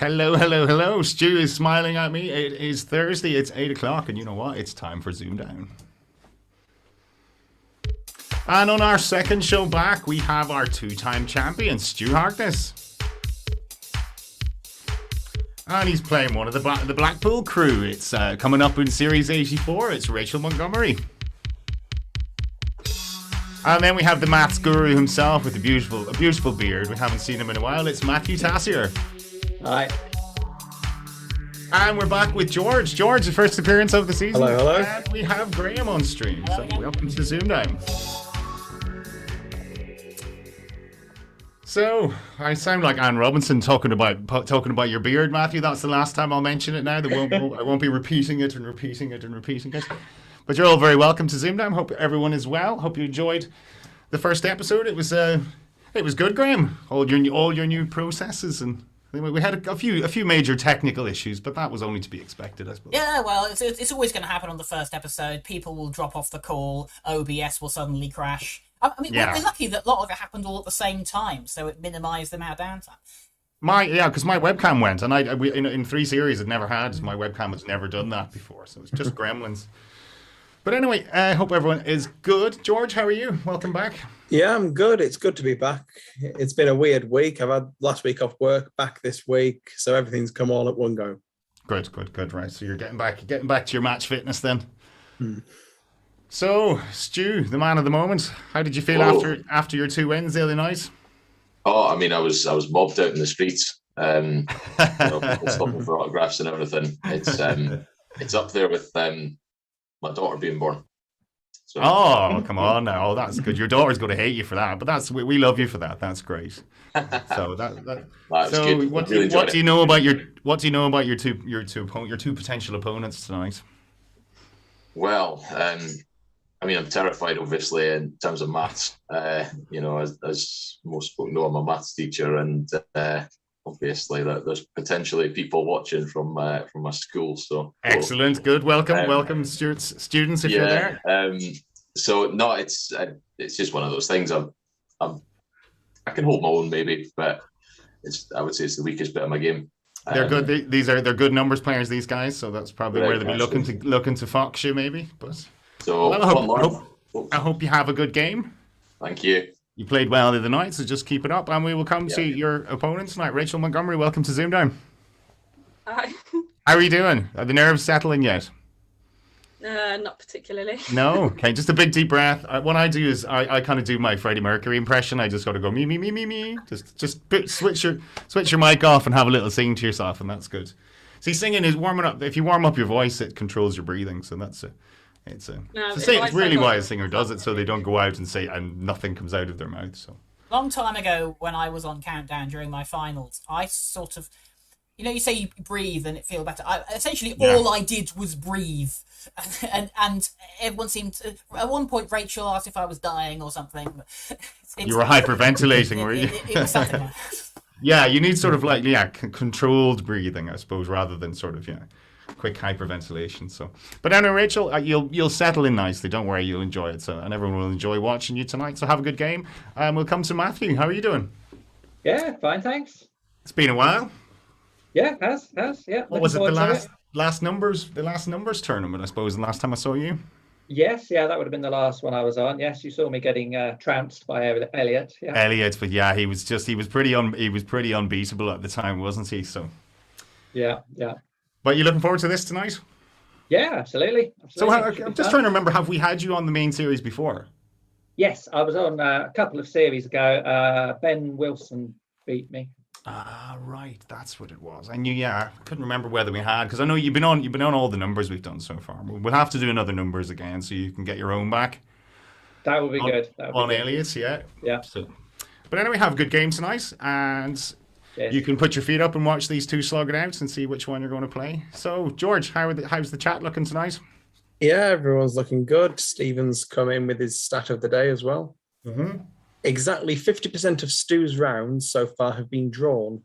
Hello, hello, hello. Stu is smiling at me. It is Thursday, it's 8 o'clock, and you know what? It's time for ZoomDown. And on our second show back, we have our two-time champion, Stu Harkness. And he's playing one of the Blackpool crew. It's coming up in Series 84. It's Rachael Montgomery. And then we have the maths guru himself with a beautiful beard. We haven't seen him in a while. It's Matthew Tassier. Hi. And we're back with George. George, the first appearance of the season. Hello, hello. And we have Graham on stream. So welcome to ZoomDown. So I sound like Anne Robinson talking about your beard, Matthew. That's the last time I'll mention it now. I won't be repeating it. But you're all very welcome to ZoomDown. Hope everyone is well. Hope you enjoyed the first episode. It was good, Graham. All your new processes, and we had a few major technical issues, but that was only to be expected, I suppose. Yeah, well, it's always going to happen on the first episode. People will drop off the call. OBS will suddenly crash. I mean, we're lucky that a lot of it happened all at the same time, so it minimised the amount of downtime. Because my webcam went, and in 3 series my webcam has never done that before, so it's just gremlins. But anyway, I hope everyone is good. George, how are you? Welcome back. Yeah, I'm good. It's good to be back. It's been a weird week. I've had last week off work, back this week, so everything's come all at one go. Good. Right, so you're getting back to your match fitness then. So, Stu, the man of the moment, how did you feel after your 2 wins the other night? Oh, I mean, I was mobbed out in the streets. People stopping for autographs and everything. It's up there with my daughter being born. So, come on now! Oh, that's good. Your daughter's going to hate you for that, but we love you for that. That's great. So what do you know about your two potential opponents tonight? Well, I mean, I'm terrified, obviously, in terms of maths. As most people know, I'm a maths teacher, and obviously there's potentially people watching from my school. So excellent, good, welcome students if you're there. So no, it's just one of those things. I can hold my own maybe, but I would say it's the weakest bit of my game. They're good. They're good numbers players. These guys, so that's probably where they'll be looking to fox you maybe. But so I hope you have a good game. Thank you. You played well the other night, so just keep it up, and we will come to your opponents tonight. Rachael Montgomery, welcome to ZoomDown. Hi. How are you doing? Are the nerves settling yet? Not particularly. No? Okay, just a big deep breath. What I do is I kind of do my Freddie Mercury impression. I just got to go me, me, me, me, me. Just switch your mic off and have a little sing to yourself, and that's good. See, singing is warming up. If you warm up your voice, it controls your breathing, so that's it. It's really why a singer does it, so they don't go out and say and nothing comes out of their mouth. So long time ago, when I was on Countdown during my finals, I sort of, you say you breathe and it feels better. All I did was breathe, and everyone seemed to. At one point, Rachel asked if I was dying or something. You were hyperventilating, were you? It was something like that. Yeah, you need sort of controlled breathing, I suppose, rather than sort of quick hyperventilation. So, but anyway, Rachel, you'll settle in nicely. Don't worry, you'll enjoy it. So, and everyone will enjoy watching you tonight. So, have a good game. We'll come to Matthew. How are you doing? Yeah, fine, thanks. It's been a while. Yeah, has yeah. What was it? The last numbers tournament, I suppose. The last time I saw you. Yes, yeah, that would have been the last one I was on. Yes, you saw me getting trounced by Elliot. Yeah. Elliot, but he was pretty unbeatable at the time, wasn't he? So. Yeah. But you looking forward to this tonight? Yeah, absolutely. So I'm just trying to remember, have we had you on the main series before? Yes, I was on a couple of series ago. Ben Wilson beat me. Right, that's what it was. I knew, I couldn't remember whether we had, because I know you've been on all the numbers we've done so far. We'll have to do another numbers again so you can get your own back. That would be good. Elliot, yeah. So, but anyway, have a good game tonight, and you can put your feet up and watch these two slug it out and see which one you're going to play. So, George, how's the chat looking tonight? Yeah, everyone's looking good. Stephen's come in with his stat of the day as well. Mm-hmm. Exactly 50% of Stu's rounds so far have been drawn.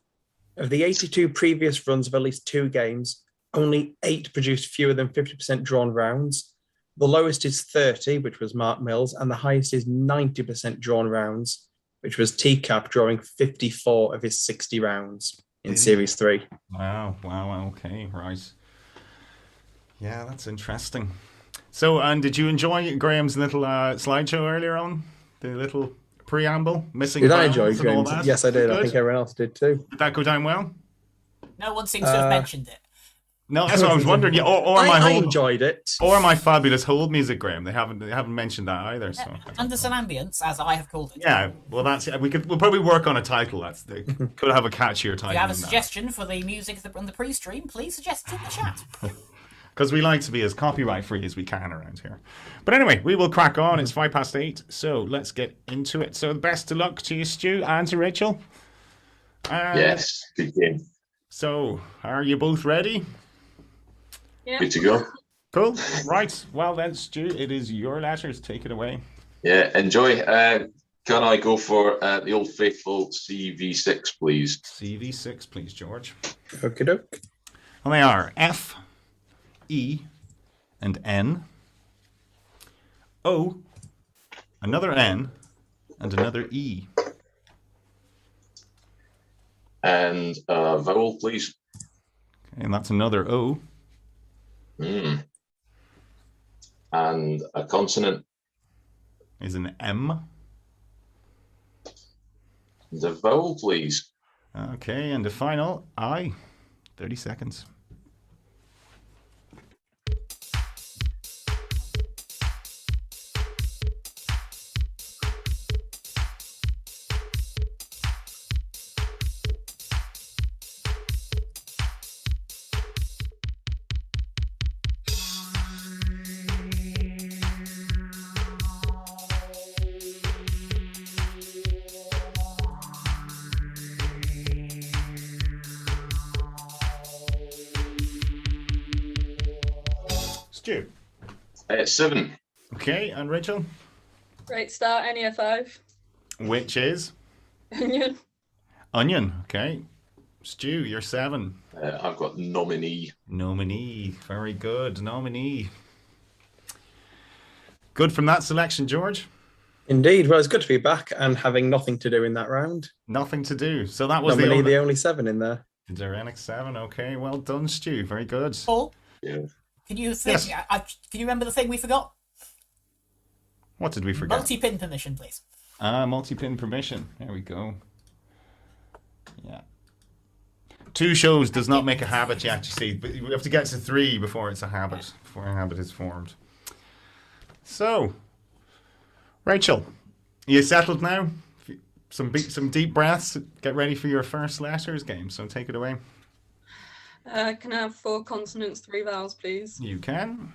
Of the 82 previous runs of at least 2 games, only 8 produced fewer than 50% drawn rounds. The lowest is 30, which was Mark Mills, and the highest is 90% drawn rounds, which was T-Cap drawing 54 of his 60 rounds. in Did he? Series 3. Wow. Okay, right. Yeah, that's interesting. So, and did you enjoy Graham's little slideshow earlier on? The little preamble, missing Did I enjoy vowels and all Graham's? that? Yes, I did. Good? I think everyone else did too. Did that go down well? No one seems to have mentioned it. No, that's what I was wondering. Yeah, or I my enjoyed it. or my fabulous hold music, Graham. They haven't mentioned that either. So Under some ambience, as I have called it. yeah, well, we'll probably work on a title. Could have a catchier title. If you have a than that. suggestion for the music on the pre-stream, please suggest it in the chat. Because we like to be as copyright free as we can around here. But anyway, we will crack on. It's 8:05, so let's get into it. So best of luck to you, Stu, and to Rachel. Yes, good game. So, are you both ready? Yeah. Good to go. Cool. Right. Well then, Stu, it is your letters. Take it away. Yeah, enjoy. Can I go for the old faithful CV6, please? CV6, please, George. Okie doke. And they are F, E, and N, O, another N, and another E. And a vowel, please. Okay, and that's another O. And a consonant. Is an M. And a vowel, please. Okay, and the final I. 30 seconds. Stu. 7. Okay, and Rachel? Great start, NEA 5. Which is? Onion. Onion, okay. Stu, you're 7. I've got nominee. Nominee, very good. Nominee. Good from that selection, George. Indeed. Well, it's good to be back and having nothing to do in that round. Nothing to do. So that was Nominee the only 7 in there. The Derenic 7, okay. Well done, Stu. Very good. Paul, Yeah. can you think? Yes. Can you remember the thing we forgot? What did we forget? Multi-pin permission, please. Multi-pin permission. There we go. Yeah. 2 shows does not make a habit yet, you see. But we have to get to 3 before it's a habit, before a habit is formed. So, Rachel, you settled now? Some deep breaths. Get ready for your first letters game. So take it away. Can I have 4 consonants, 3 vowels, please? You can.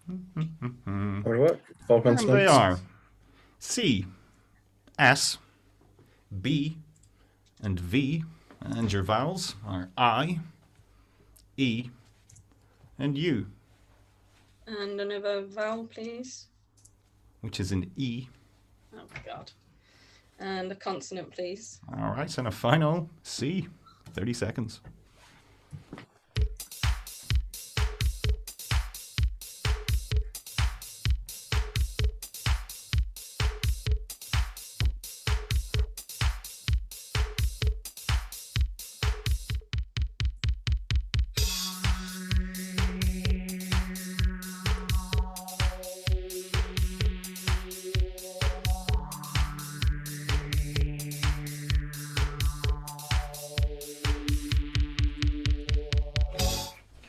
How would it work? 4 And consonants. they are C, S, B, and V. And your vowels are I, E, and U, And another vowel, please. which is an E. Oh my god. And a consonant, please. All right, and a final C. 30 seconds.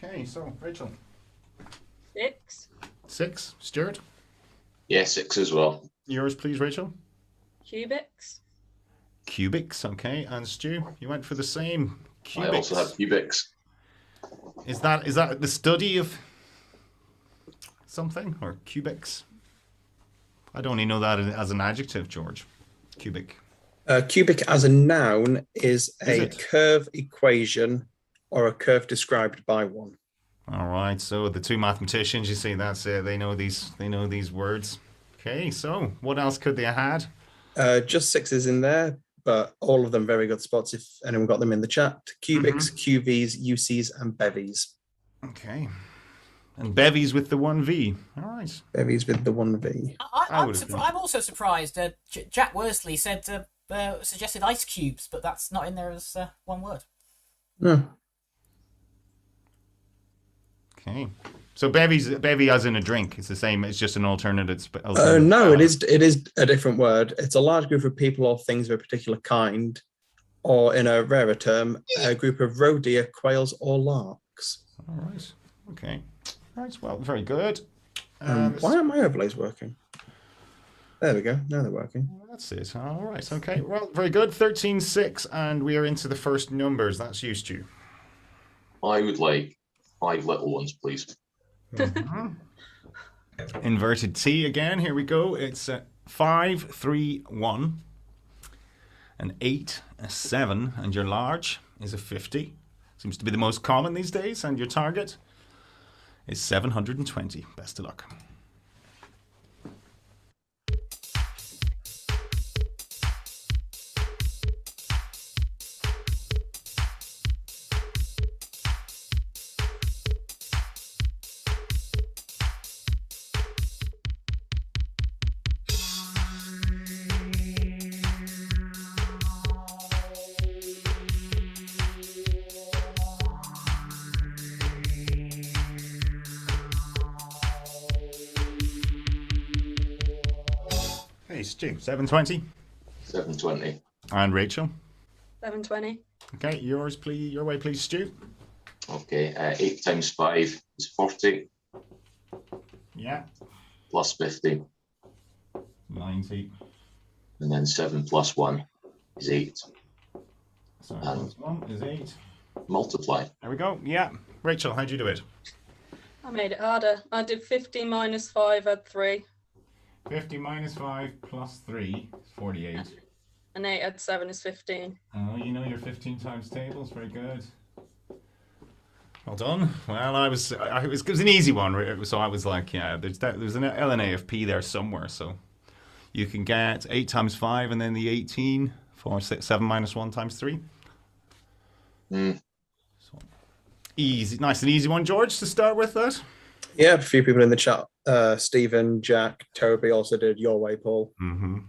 Okay, so Rachel. 6. 6. Stuart. Yeah, 6 as well. Yours, please, Rachel. Cubics. Cubics, okay. And Stu, you went for the same. Cubics. I also have cubics. Is that the study of something or cubics? I don't even know that as an adjective, George. Cubic. Cubic as a noun is a it? curve equation or a curve described by one. All right. So the 2 mathematicians, you see, that's it. They know these words. Okay. So what else could they have had? Just 6s in there, but all of them very good spots if anyone got them in the chat. Cubics, QVs, UCs, and bevies. Okay. And bevies with the 1V. All right. Bevies with the 1V. I'm also surprised. Jack Worsley said suggested ice cubes, but that's not in there as one word. No. Okay. So bevy as in a drink. It's the same. It's just an alternative. No, it is a different word. It's a large group of people or things of a particular kind, or in a rarer term, a group of roe deer, quails, or larks. All right. Okay. All right. Well, very good. Why aren't my overlays working? There we go. Now they're working. That's it. All right. Okay. Well, very good. 13-6, and we are into the first numbers. That's you, Stu. I would like 5 little ones, please. Inverted T again. Here we go. It's 5, 3, 1, an 8, a 7, and your large is a 50. Seems to be the most common these days, and your target is 720. Best of luck. Hey, Stu, 720. 720. And Rachel. 720. Okay, yours, please. Your way, please, Stu. Okay, 8 times 5 is 40, Yeah. plus 50, 90. and then 7 plus 1 is 8. So plus 1 is 8. Multiply. There we go. Yeah. Rachel, how'd you do it? I made it harder. I did 50 minus 5, add 3. 50 minus 5 plus 3 is 48. And 8 add 7 is 15. Oh, you know your 15 times tables. Very good. Well done. Well, it was an easy one. So I was like, yeah, there's an LNAFP there somewhere. So you can get 8 times 5 and then the 18 for 7 minus 1 times 3. So easy, nice and easy one, George, to start with that. Yeah, a few people in the chat. Stephen, Jack, Toby also did your way, Paul. Mm-hmm.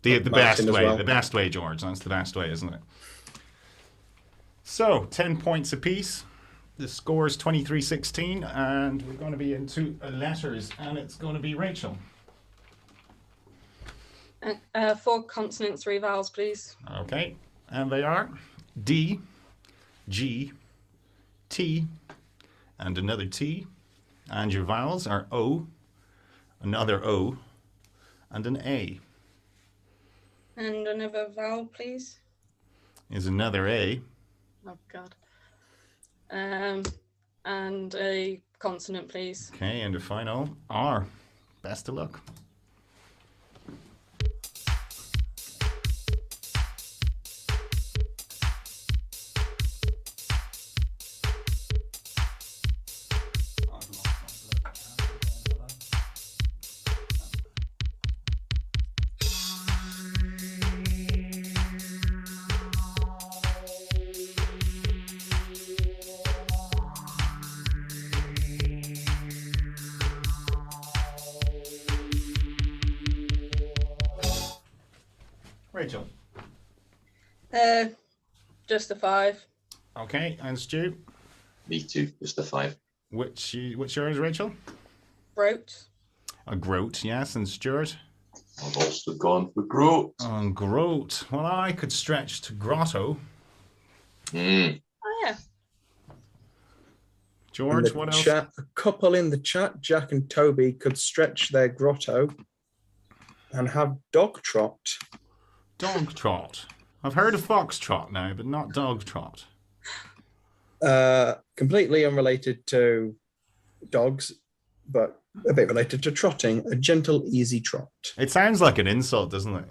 The best way, well. The best way, George. That's the best way, isn't it? So 10 points apiece. The score is 23-16, and we're going to be into letters, and it's going to be Rachel. 4 consonants, 3 vowels, please. Okay, and they are D, G, T, and another T. And your vowels are O, another O, and an A. And another vowel, please. Is another A. Oh, God. And a consonant, please. Okay, and the final R. Best of luck. Rachel. Just a 5. Okay, and Stu. Me too, just a 5. What's yours, Rachel? Groat. A groat, yes, and Stuart. I've also gone for groat. Groat. Well, I could stretch to grotto. Mm. Oh, yeah. George, what else? Chat, a couple in the chat, Jack and Toby, could stretch their grotto and have dog trot. Dog trot. I've heard of fox trot now, but not dog trot. Completely unrelated to dogs, but a bit related to trotting. A gentle, easy trot. It sounds like an insult, doesn't it?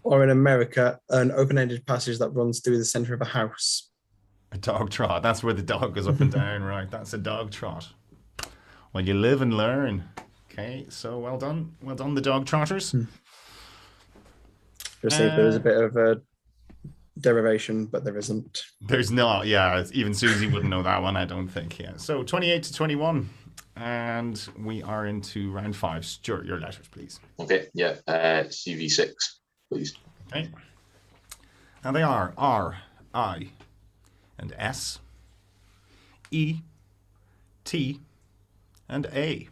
Or in America, an open-ended passage that runs through the center of a house. A dog trot. That's where the dog goes up and down, right? That's a dog trot. Well, you live and learn. Okay, so well done. Well done, the dog trotters. Just see if there was a bit of a derivation, but there isn't. There's not, yeah. Even Susie wouldn't know that one, I don't think. Yeah. So 28-21, and we are into round 5. Stuart, your letters, please. Okay, yeah. CV6, please. Okay. And they are R, I, and S, E, T, and A.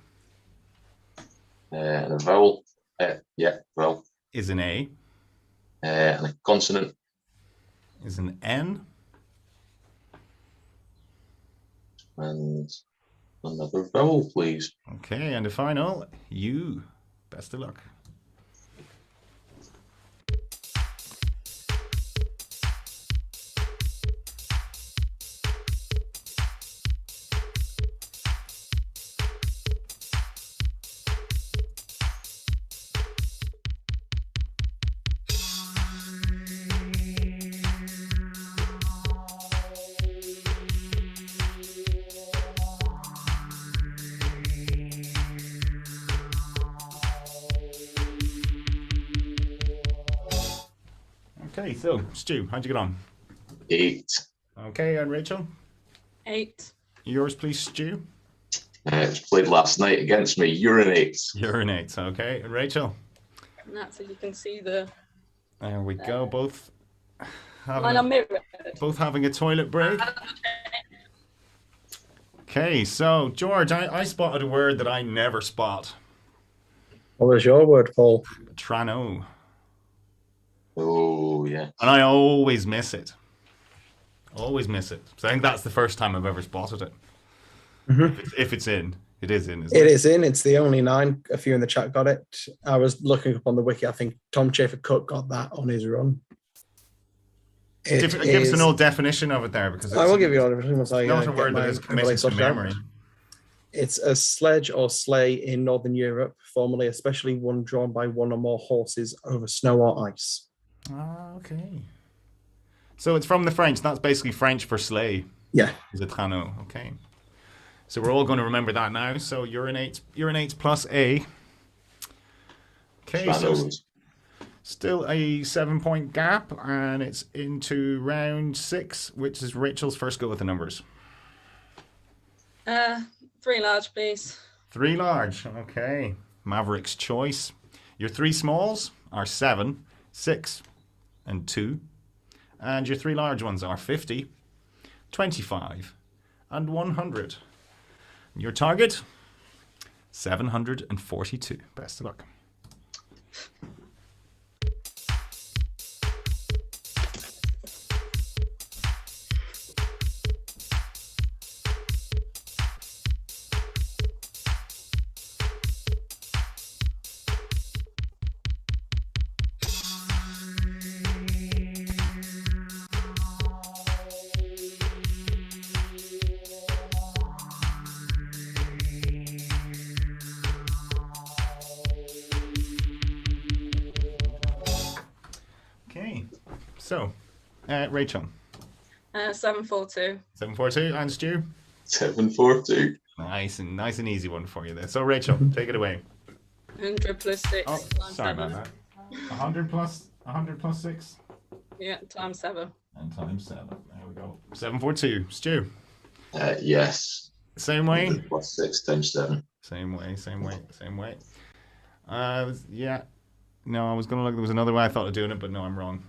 And a vowel. Vowel. Is an A. And a consonant. Is an N. And another vowel, please. Okay, and the final, U. Best of luck. Okay, so Stu, how'd you get on? 8. Okay, and Rachel? 8. Yours, please, Stu. It's played last night against me. Urinate. Urinate, okay. And Rachel? And that's so you can see the. There we go, both Mine are mirrored. having a toilet break. Okay, so George, I spotted a word that I never spot. What was your word, Paul? Trano. Oh, yeah. And I always miss it. Always miss it. So I think that's the first time I've ever spotted it. If it's in. It is in, isn't it? It is in. It's the only 9. A few in the chat got it. I was looking up on the wiki. I think Tom Chafer Cook got that on his run. Give us an old definition of it there, because I will give you all the once I not a get word my that is committed to sorted out. memory. It's a sledge or sleigh in Northern Europe, formerly especially one drawn by one or more horses over snow or ice. Ah, okay. So it's from the French. That's basically French for sleigh. Yeah. Is a trano. Okay. So we're all going to remember that now. So urinate plus A. Okay, so Tranos. still a 7-point gap, and it's into round 6, which is Rachel's first go with the numbers. 3 large, please. 3 large. Okay. Maverick's choice. Your 3 smalls are 7, 6, and 2. And your 3 large ones are 50, 25, and 100. Your target, 742. Best of luck. Okay, so Rachel, 742. 742, and Stu. 742. Nice and easy one for you there. So Rachel, take it away. 100 plus 6. Oh, times sorry 7. about that. 100 plus 6, Yeah, times 7. and times 7. There we go. 742. Stu. Yes. Same way. 100 plus 6 times 7. Same way. Yeah. No, I was gonna look. There was another way I thought of doing it, but no, I'm wrong.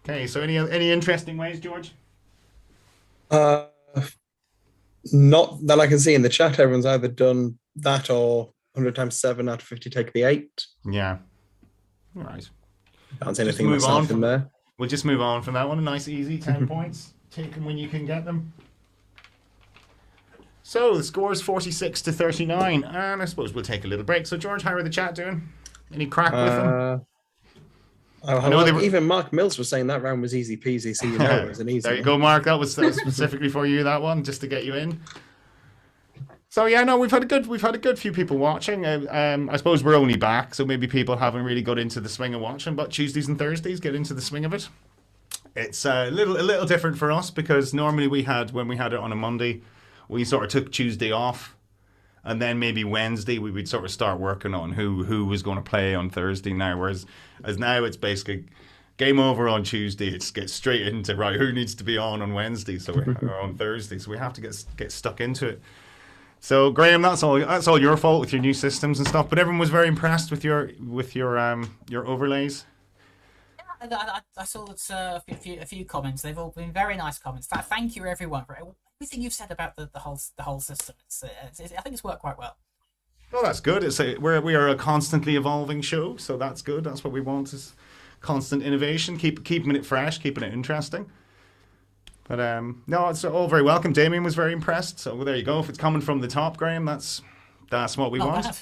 Okay. So any interesting ways, George? Not that I can see in the chat. Everyone's either done that or 100 times 7 out of 50 take the 8. Yeah. All right. Can't see anything move on myself from- in there. We'll just move on from that one. A nice, easy 10 points. Take them when you can get them. So the score is 46-39, and I suppose we'll take a little break. So George, how are the chat doing? Any crack with them? I know they were- even Mark Mills was saying that round was easy peasy, so you know it was an easy There you one. go, Mark. That was specifically for you, that one, just to get you in. So yeah, no, we've had a good few people watching. I suppose we're only back, so maybe people haven't really got into the swing of watching. But Tuesdays and Thursdays, get into the swing of it. It's a little different for us, because normally when we had it on a Monday, we sort of took Tuesday off, and then maybe Wednesday we would sort of start working on who was going to play on Thursday now. Whereas now it's basically game over on Tuesday. It's get straight into right who needs to be on Wednesday, or on Thursday. So we have to get stuck into it. So Graham, that's all your fault with your new systems and stuff. But everyone was very impressed with your overlays. I saw that a few comments. They've all been very nice comments. Thank you, everyone, for everything you've said about the whole system. I think it's worked quite well. Well, that's good. We are a constantly evolving show, so that's good. That's what we want, is constant innovation, keeping it fresh, keeping it interesting. But no, it's all very welcome. Damien was very impressed. So there you go. If it's coming from the top, Graham, that's what we want. Bad.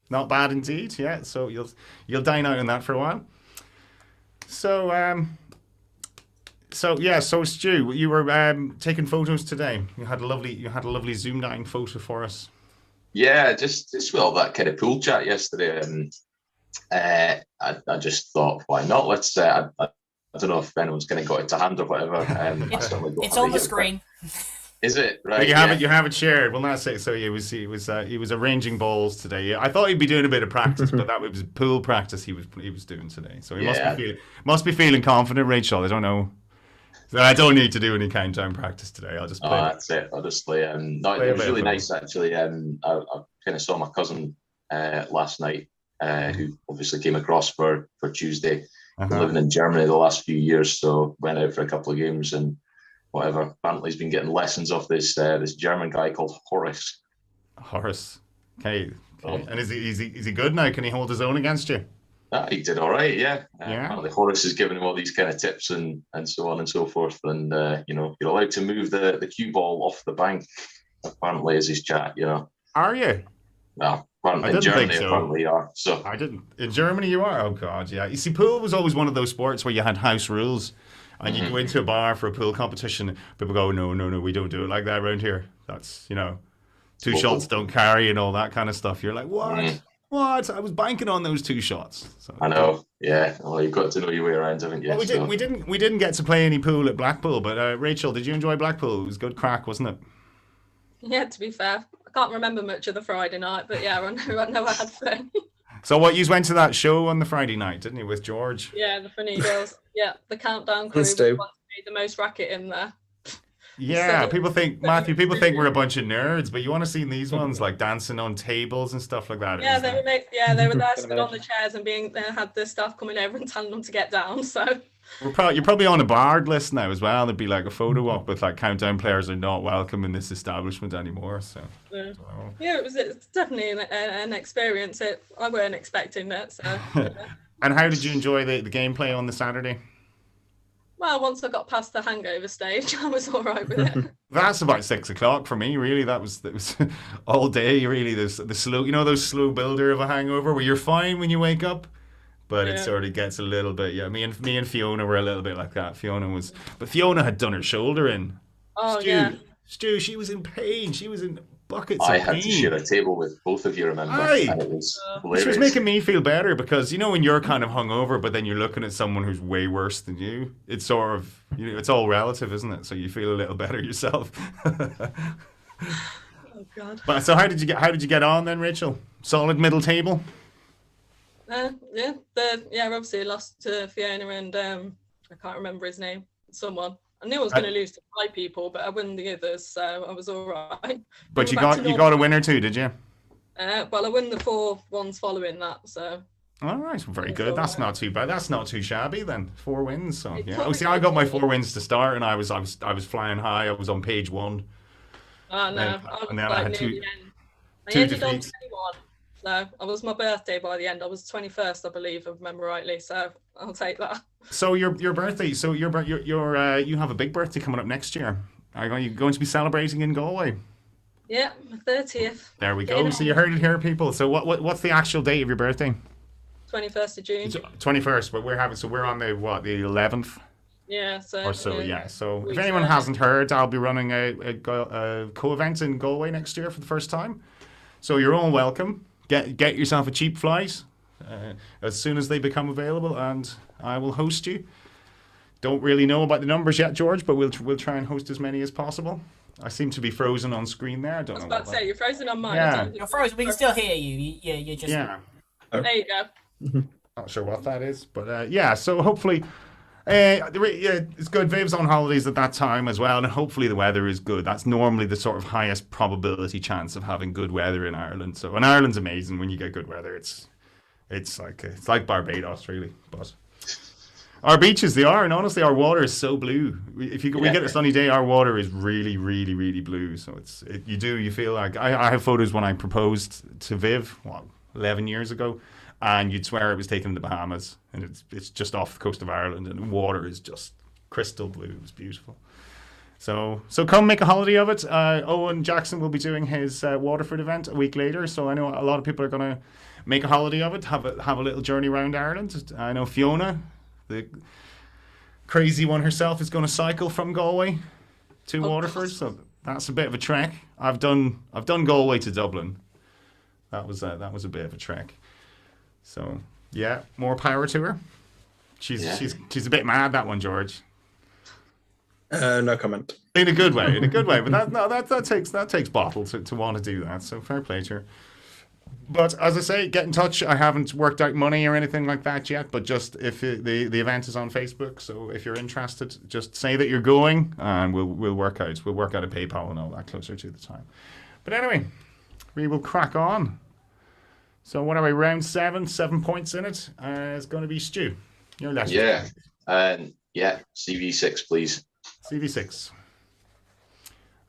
Not bad indeed. Yeah. So you'll dine out on that for a while. So Stu, you were taking photos today. You had a lovely ZoomDown photo for us. Yeah, just well, that kind of pool chat yesterday, and I just thought, why not? Let's. I don't know if anyone's going to got it to hand or whatever. It's on the screen. Is it right? But you have it shared. Well, that's it. So he was arranging balls today. I thought he'd be doing a bit of practice, but that was pool practice he was doing today. So he must be feeling confident. Rachel, I don't know. So I don't need to do any countdown practice today. I'll just play. That's it. I'll just play. No, it was really nice actually. I kind of saw my cousin last night, who obviously came across for Tuesday. Been living in Germany the last few years, so went out for a couple of games and whatever. Apparently, he's been getting lessons off this German guy called Horace. Horace, okay. And is he good now? Can he hold his own against you? He did all right, yeah. Yeah. Horace is giving him all these kind of tips and so on and so forth. And you're allowed to move the cue ball off the bank. Apparently, is his chat. Are you? No. In Germany, apparently you are. So I didn't. In Germany, you are. Oh God, yeah. You see, pool was always one of those sports where you had house rules, and you go into a bar for a pool competition. People go, no, we don't do it like that around here. That's two shots don't carry and all that kind of stuff. You're like, what? What? I was banking on those 2 shots. So, I know. Yeah. Well, you've got to know your way around, haven't you? Well, we didn't get to play any pool at Blackpool, but Rachel, did you enjoy Blackpool? It was good crack, wasn't it? Yeah, to be fair, I can't remember much of the Friday night, but yeah, I know I had fun. So what, you went to that show on the Friday night, didn't you, with George? Yeah, the Funny Girls. Yeah, the countdown crew made the most racket in there. Yeah, So- people think we're a bunch of nerds, but you want to see these ones like dancing on tables and stuff like that. Yeah, they were there sitting on the chairs and they had the staff coming over and telling them to get down. So You're probably on a barred list now as well. There'd be like a photo op with like countdown players are not welcome in this establishment anymore. So yeah, it's definitely an experience. I weren't expecting that. So And how did you enjoy the gameplay on the Saturday? well, once I got past the hangover stage, I was all right with it. That's about 6 o'clock for me. Really, that was all day. Really, the slow, those slow builder of a hangover where you're fine when you wake up, but it sort of gets a little bit. Yeah, me and Fiona were a little bit like that. But Fiona had done her shoulder in. Oh Stu, she was in pain. She was in buckets I of pain. had to share a table with both of you, remember? Aye. And it was Which was making me feel better because when you're kind of hungover, but then you're looking at someone who's way worse than you. It's sort of it's all relative, isn't it? So you feel a little better yourself. Oh God. But so how did you get on then, Rachel? Solid middle table. Obviously lost to Fiona and I can't remember his name. Someone. I knew I was going to lose to 5 people, but I won the others, so I was all right. But you got a winner too, did you? Well, I won the 4 ones following that, so. All right, very good. That's not too bad. That's not too shabby then. 4 wins. So yeah. took me I got my 4 wins to start, and I was flying high. I was on page 1. Oh no, And then I had near 2 the end. I two ended on defeats. 21. So I was my birthday by the end. I was 21st, I believe, if I remember rightly. So I'll take that. So your birthday. So you have a big birthday coming up next year. Are you going to be celebrating in Galway? Yeah, my 30th. There we go. So you heard it here, people. So what's the actual date of your birthday? 21st of June. 21st, but we're on the 11th Yeah, so. or so. Yeah. So if weeks anyone early. hasn't heard, I'll be running a co-event in Galway next year for the first time. So you're all welcome. Get yourself a cheap flight as soon as they become available, and I will host you. Don't really know about the numbers yet, George, but we'll try and host as many as possible. I seem to be frozen on screen there. I don't I was know. about to say, you're frozen on mine. Yeah. You're frozen. We can still hear you. You're just. Yeah. There you go. Not sure what that is, but yeah. So hopefully, it's good. Viv's on holidays at that time as well, and hopefully the weather is good. That's normally the sort of highest probability chance of having good weather in Ireland. So, and Ireland's amazing when you get good weather. It's like Barbados, really. But Our beaches, they are, and honestly, our water is so blue. We get a sunny day, our water is really, really, really blue. So you feel like I have photos when I proposed to Viv 11 years ago, and you'd swear it was taken in the Bahamas, and it's just off the coast of Ireland, and the water is just crystal blue. It was beautiful. So come make a holiday of it. Owen Jackson will be doing his Waterford event a week later, so I know a lot of people are going to make a holiday of it, have a little journey around Ireland. I know Fiona, the crazy one herself, is going to cycle from Galway to Waterford, so that's a bit of a trek. I've done Galway to Dublin. That was a bit of a trek. So yeah, more power to her. She's a bit mad, that one, George. No comment. In a good way. But that takes bottle to want to do that. So fair play to her. But as I say, get in touch. I haven't worked out money or anything like that yet. But just if the event is on Facebook, so if you're interested, just say that you're going, and we'll work out a PayPal and all that closer to the time. But anyway, we will crack on. So what are we? Round 7 points in it. It's going to be Stu. You're left. Yeah. CV6, please. CV6.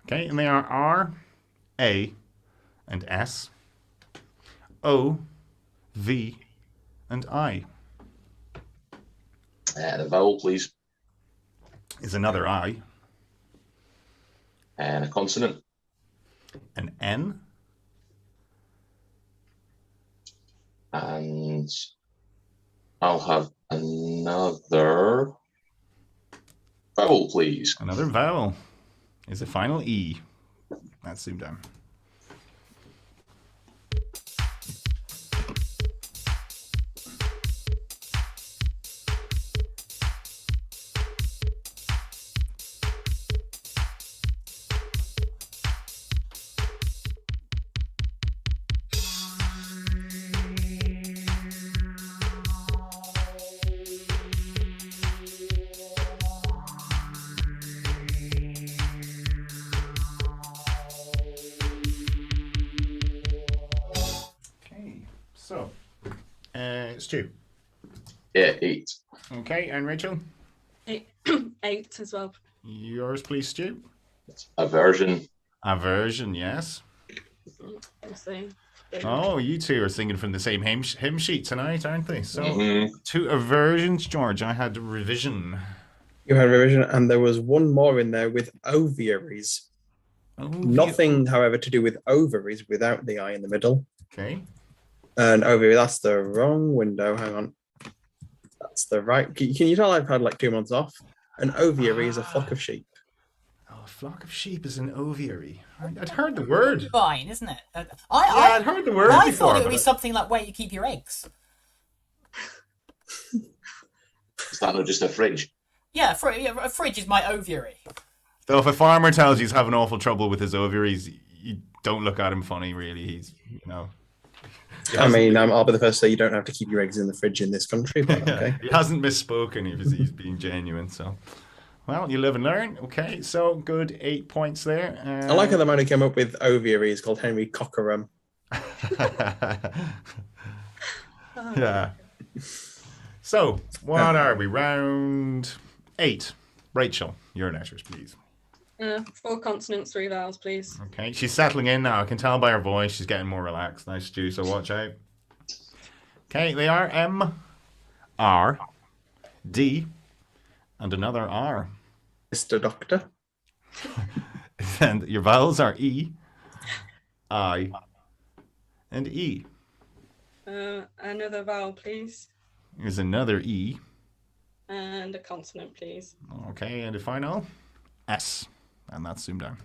Okay, and they are R, A, and S, O, V, and I. The vowel, please. Is another I. And a consonant. An N. And I'll have another vowel, please. Another vowel is a final E. That's ZoomDown. So, Stu. Yeah, 8. Okay, and Rachel? 8 as well. Yours, please, Stu. Aversion. Aversion, yes. Let's see. Oh, you two are singing from the same hymn sheet tonight, aren't they? So, 2 aversions, George. I had revision. You had revision, and there was one more in there with ovaries. Nothing, however, to do with ovaries without the I in the middle. Okay. And ovary, that's the wrong window. Hang on. That's the right. Can you tell I've had like 2 months off? An ovary is a flock of sheep. Oh, a flock of sheep is an ovary. I'd heard the word. Fine, isn't it? I'd heard the word I before. thought it would be something like where you keep your eggs. Is that not just a fridge? Yeah, a fridge is my ovary. So if a farmer tells you he's having awful trouble with his ovaries, you don't look at him funny, really. He's, I mean, I'll be the first to say you don't have to keep your eggs in the fridge in this country, but okay. He hasn't misspoken. He's being genuine. So, well, you live and learn. Okay, so good 8 points there. I like how the man who came up with ovaries called Henry Cockerham. Yeah. So, what are we? Round 8. Rachel, your letters, please. 4 consonants, 3 vowels, please. Okay, she's settling in now. I can tell by her voice she's getting more relaxed. Nice, Stu, so watch out. Okay, they are M, R, D, and another R. Mr. Doctor. And your vowels are E, I, and E. Another vowel, please. Here's another E. And a consonant, please. Okay, and the final S. And that's ZoomDown.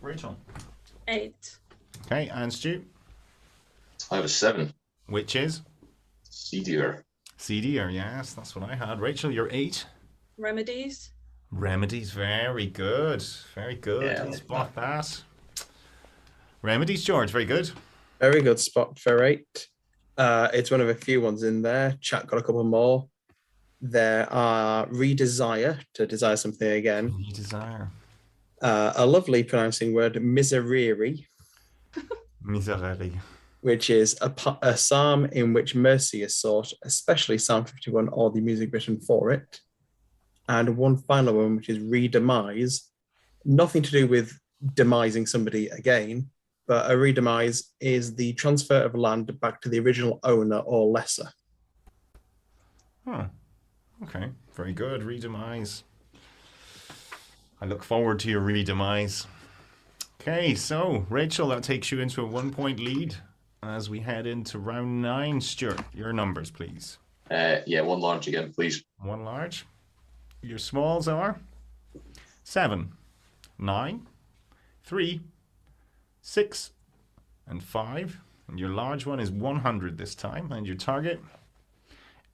Rachel. 8. Okay, and Stu. I have a 7. Which is? Seedier. Seedier, yes, that's what I had. Rachel, you're 8. Remedies. Remedies, very good. Very good. Yeah, I Didn't like spot that. Remedies, George, very good. Very good spot for 8. It's one of a few ones in there. Chat got a couple more. There are redesire, to desire something again. Redesire. A lovely pronouncing word, miserere, Miserere. which is a psalm in which mercy is sought, especially Psalm 51 or the music written for it. And one final one, which is redemise. Nothing to do with demising somebody again, but a redemise is the transfer of land back to the original owner or lesser. Huh. Okay, very good. Redemise. I look forward to your redemise. Okay, so Rachel, that takes you into a 1-point lead as we head into round 9. Stuart, your numbers, please. Yeah, 1 large again, please. 1 large. Your smalls are 7, 9, 3, 6, and 5. And your large one is 100 this time. And your target,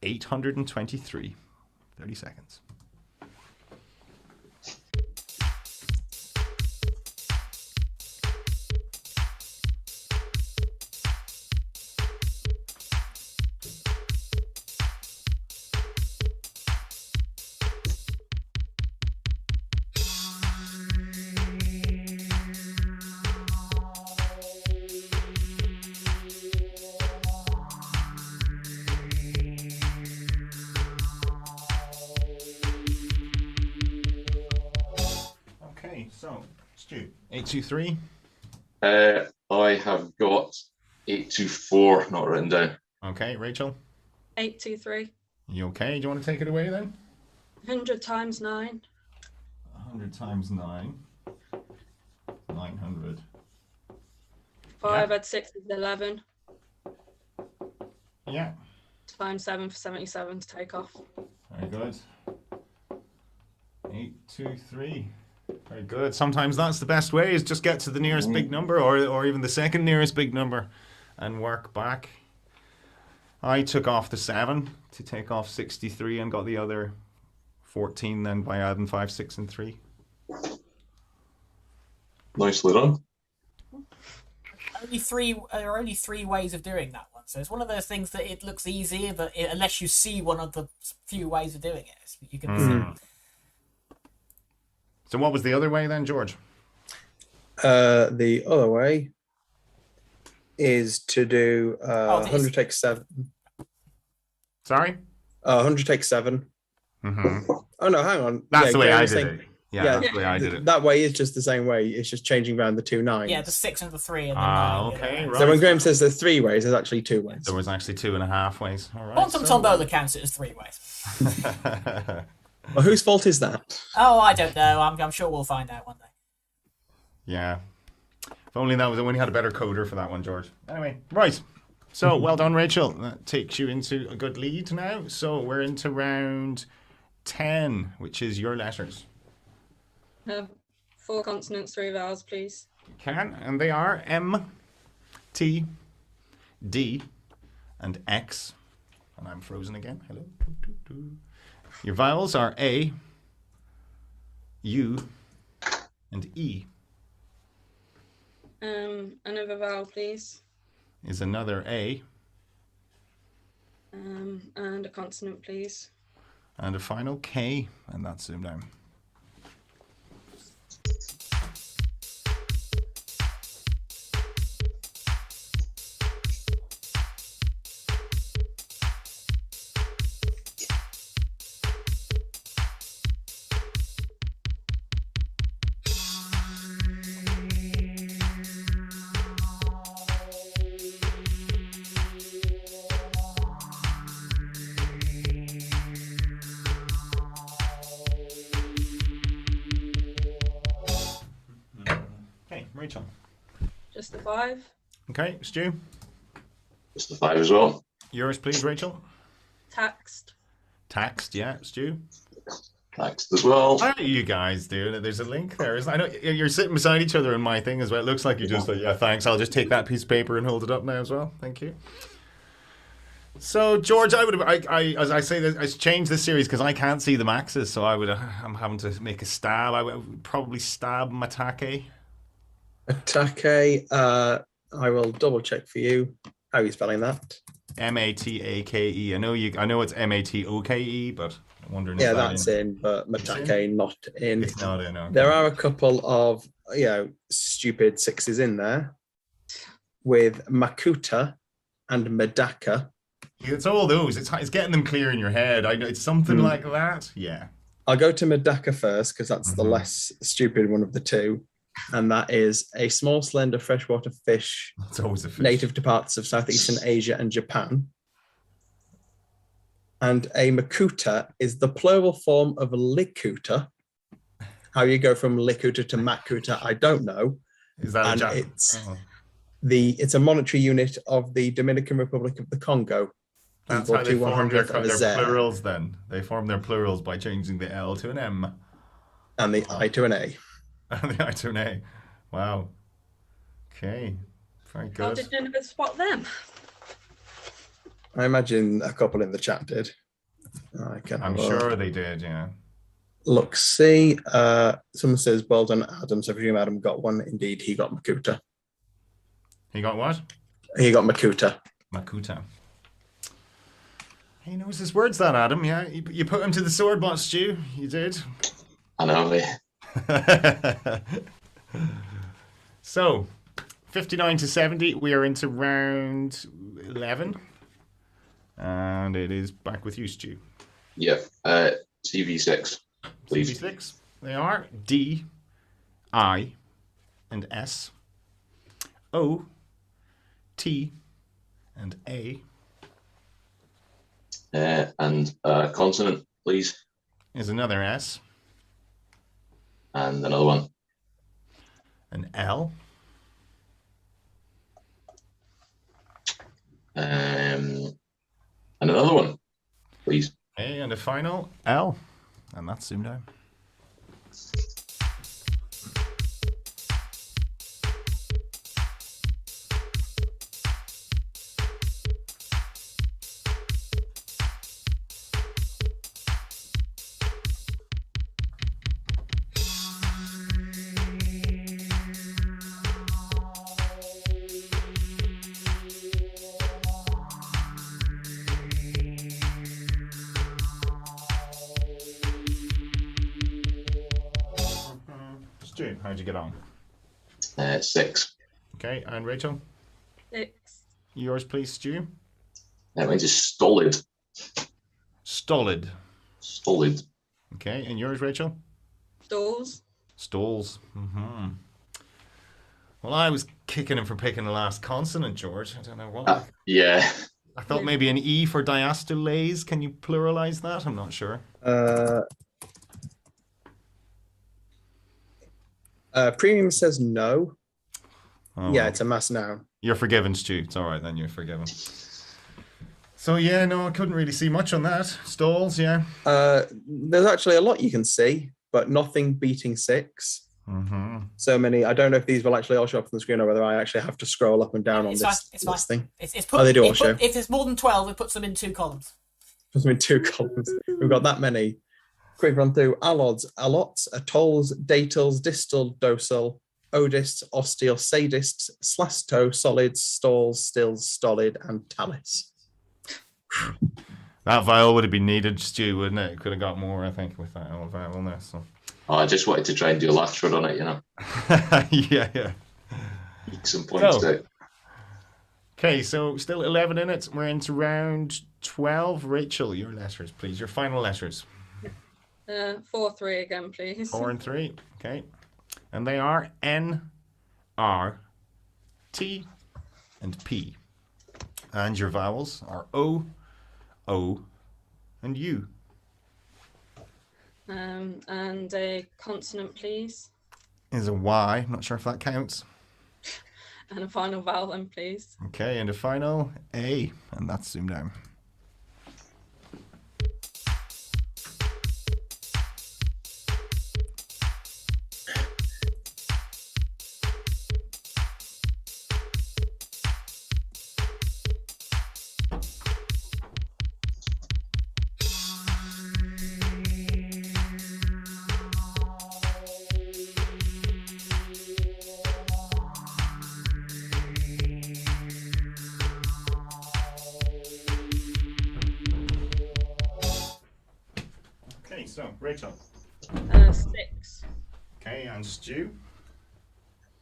823. 30 seconds. So, Stu, 823. I have got 824 not written down. Okay, Rachel. 823. You okay? Do you want to take it away then? 100 times 9. 100 times 9. 900. 5 at 6 is 11. Yeah. Times 7 for 77 to take off. Very good. 823. Very good. Sometimes that's the best way, is just get to the nearest big number or even the second nearest big number and work back. I took off the 7 to take off 63 and got the other 14 then by adding 5, 6, and 3. Nicely done. There are only 3 ways of doing that one. So it's one of those things that it looks easier, but unless you see one of the few ways of doing it, you can see. So what was the other way then, George? The other way is to do 100 take 7. Sorry? 100 take 7. Mm-hmm. Oh, no, hang on. That's the way I Graham's did saying- it. Yeah, that's the way I did it. That way is just the same way. It's just changing around the 2 9s. Yeah, the 6 and the 3 and the 9. Okay, right. So when Graham says there's 3 ways, there's actually 2 ways. There was actually 2.5 ways. All right. Quantum Tombola counts it as 3 ways. Well, whose fault is that? Oh, I don't know. I'm sure we'll find out one day. Yeah. If only that was when you had a better coder for that one, George. Anyway, right. So well done, Rachel. That takes you into a good lead now. So we're into round 10, which is your letters. 4 consonants, 3 vowels, please. You can, and they are M, T, D, and X. And I'm frozen again. Hello. Your vowels are A, U, and E. Another vowel, please. Is another A. And a consonant, please. And a final K, and that's ZoomDown. Rachel. Just the 5. Okay, Stu. Just the 5 as well. Yours, please, Rachel. Taxed. Taxed, yeah, Stu. Taxed as well. How are you guys doing? There's a link there. I know you're sitting beside each other in my thing as well. It looks like you just like, yeah, thanks. I'll just take that piece of paper and hold it up now as well. Thank you. So George, as I say, I changed this series because I can't see the maxes, so I'm having to make a stab. I would probably stab Matake. Matake. I will double check for you. How are you spelling that? Matake. I know it's Matoke, but I'm wondering. Yeah, that's in, but Matake not in. It's not in. Okay. There are a couple of stupid sixes in there with Makuta and Medaka. It's all those. It's getting them clear in your head. I know it's something like that. Yeah. I'll go to Medaka first because that's the less stupid one of the two. And that is a small, slender freshwater fish. It's always a fish. Native to parts of Southeastern Asia and Japan. And a Makuta is the plural form of Likuta. How you go from Likuta to Makuta, I don't know. Is that and it's a monetary unit of the Dominican Republic of the Congo. That's how they form their plurals then. They form their plurals by changing the L to an M. And the I to an A. And the I to an A. Wow. Okay. Very good. How did none of us spot them? I imagine a couple in the chat did. I'm sure they did, yeah. Look, see, someone says, well done, Adam. So I presume Adam got one. Indeed, he got Makuta. He got what? He got Makuta. Makuta. He knows his words, that Adam. Yeah, you put him to the sword bot, Stu. You did. I know me. So, 59 to 70. We are into round 11, and it is back with you, Stu. Yeah. CV6, please. CV6. They are D, I, and S, O, T, and A. And consonant, please. Is another S. And another one. An L. And another one, please. A and a final L. And that's ZoomDown. Stu, how'd you get on? 6. Okay, and Rachel? 6. Yours, please, Stu. Mine's just stolid. Stolid. Stolid. Okay, and yours, Rachel? Stalls. Stalls. Mm-hmm. Well, I was kicking him for picking the last consonant, George. I don't know what. Yeah. I thought maybe an E for diastolase. Can you pluralize that? I'm not sure. Premium says no. Oh, Yeah, it's a mass noun. You're forgiven, Stu. It's all right then. You're forgiven. So yeah, no, I couldn't really see much on that. Stalls, yeah. There's actually a lot you can see, but nothing beating 6. Mm-hmm. So many. I don't know if these will actually all show up on the screen or whether I actually have to scroll up and down on this thing. They do all show. If there's more than 12, it puts them in 2 columns. Puts them in 2 columns. We've got that many. Quick run through: allods, allots, atolls, datals, distal, docile, odists, osteal, sadists, slasto, solids, stalls, stills, stolid, and talus. That vowel would have been needed, Stu, wouldn't it? Could have got more, I think, with that vowel in there. So. Oh, I just wanted to try and do a last word on it, you know. Yeah. Eke some points out. Okay, so still 11 in it. We're into round 12. Rachel, your letters, please. Your final letters. 4, 3 again, please. 4 and 3. Okay. And they are N, R, T, and P. And your vowels are O, O, and U. And a consonant, please. Is a Y. Not sure if that counts. And a final vowel then, please. Okay, and a final A. And that's ZoomDown. Okay, so Rachel. 6. Okay, and Stu.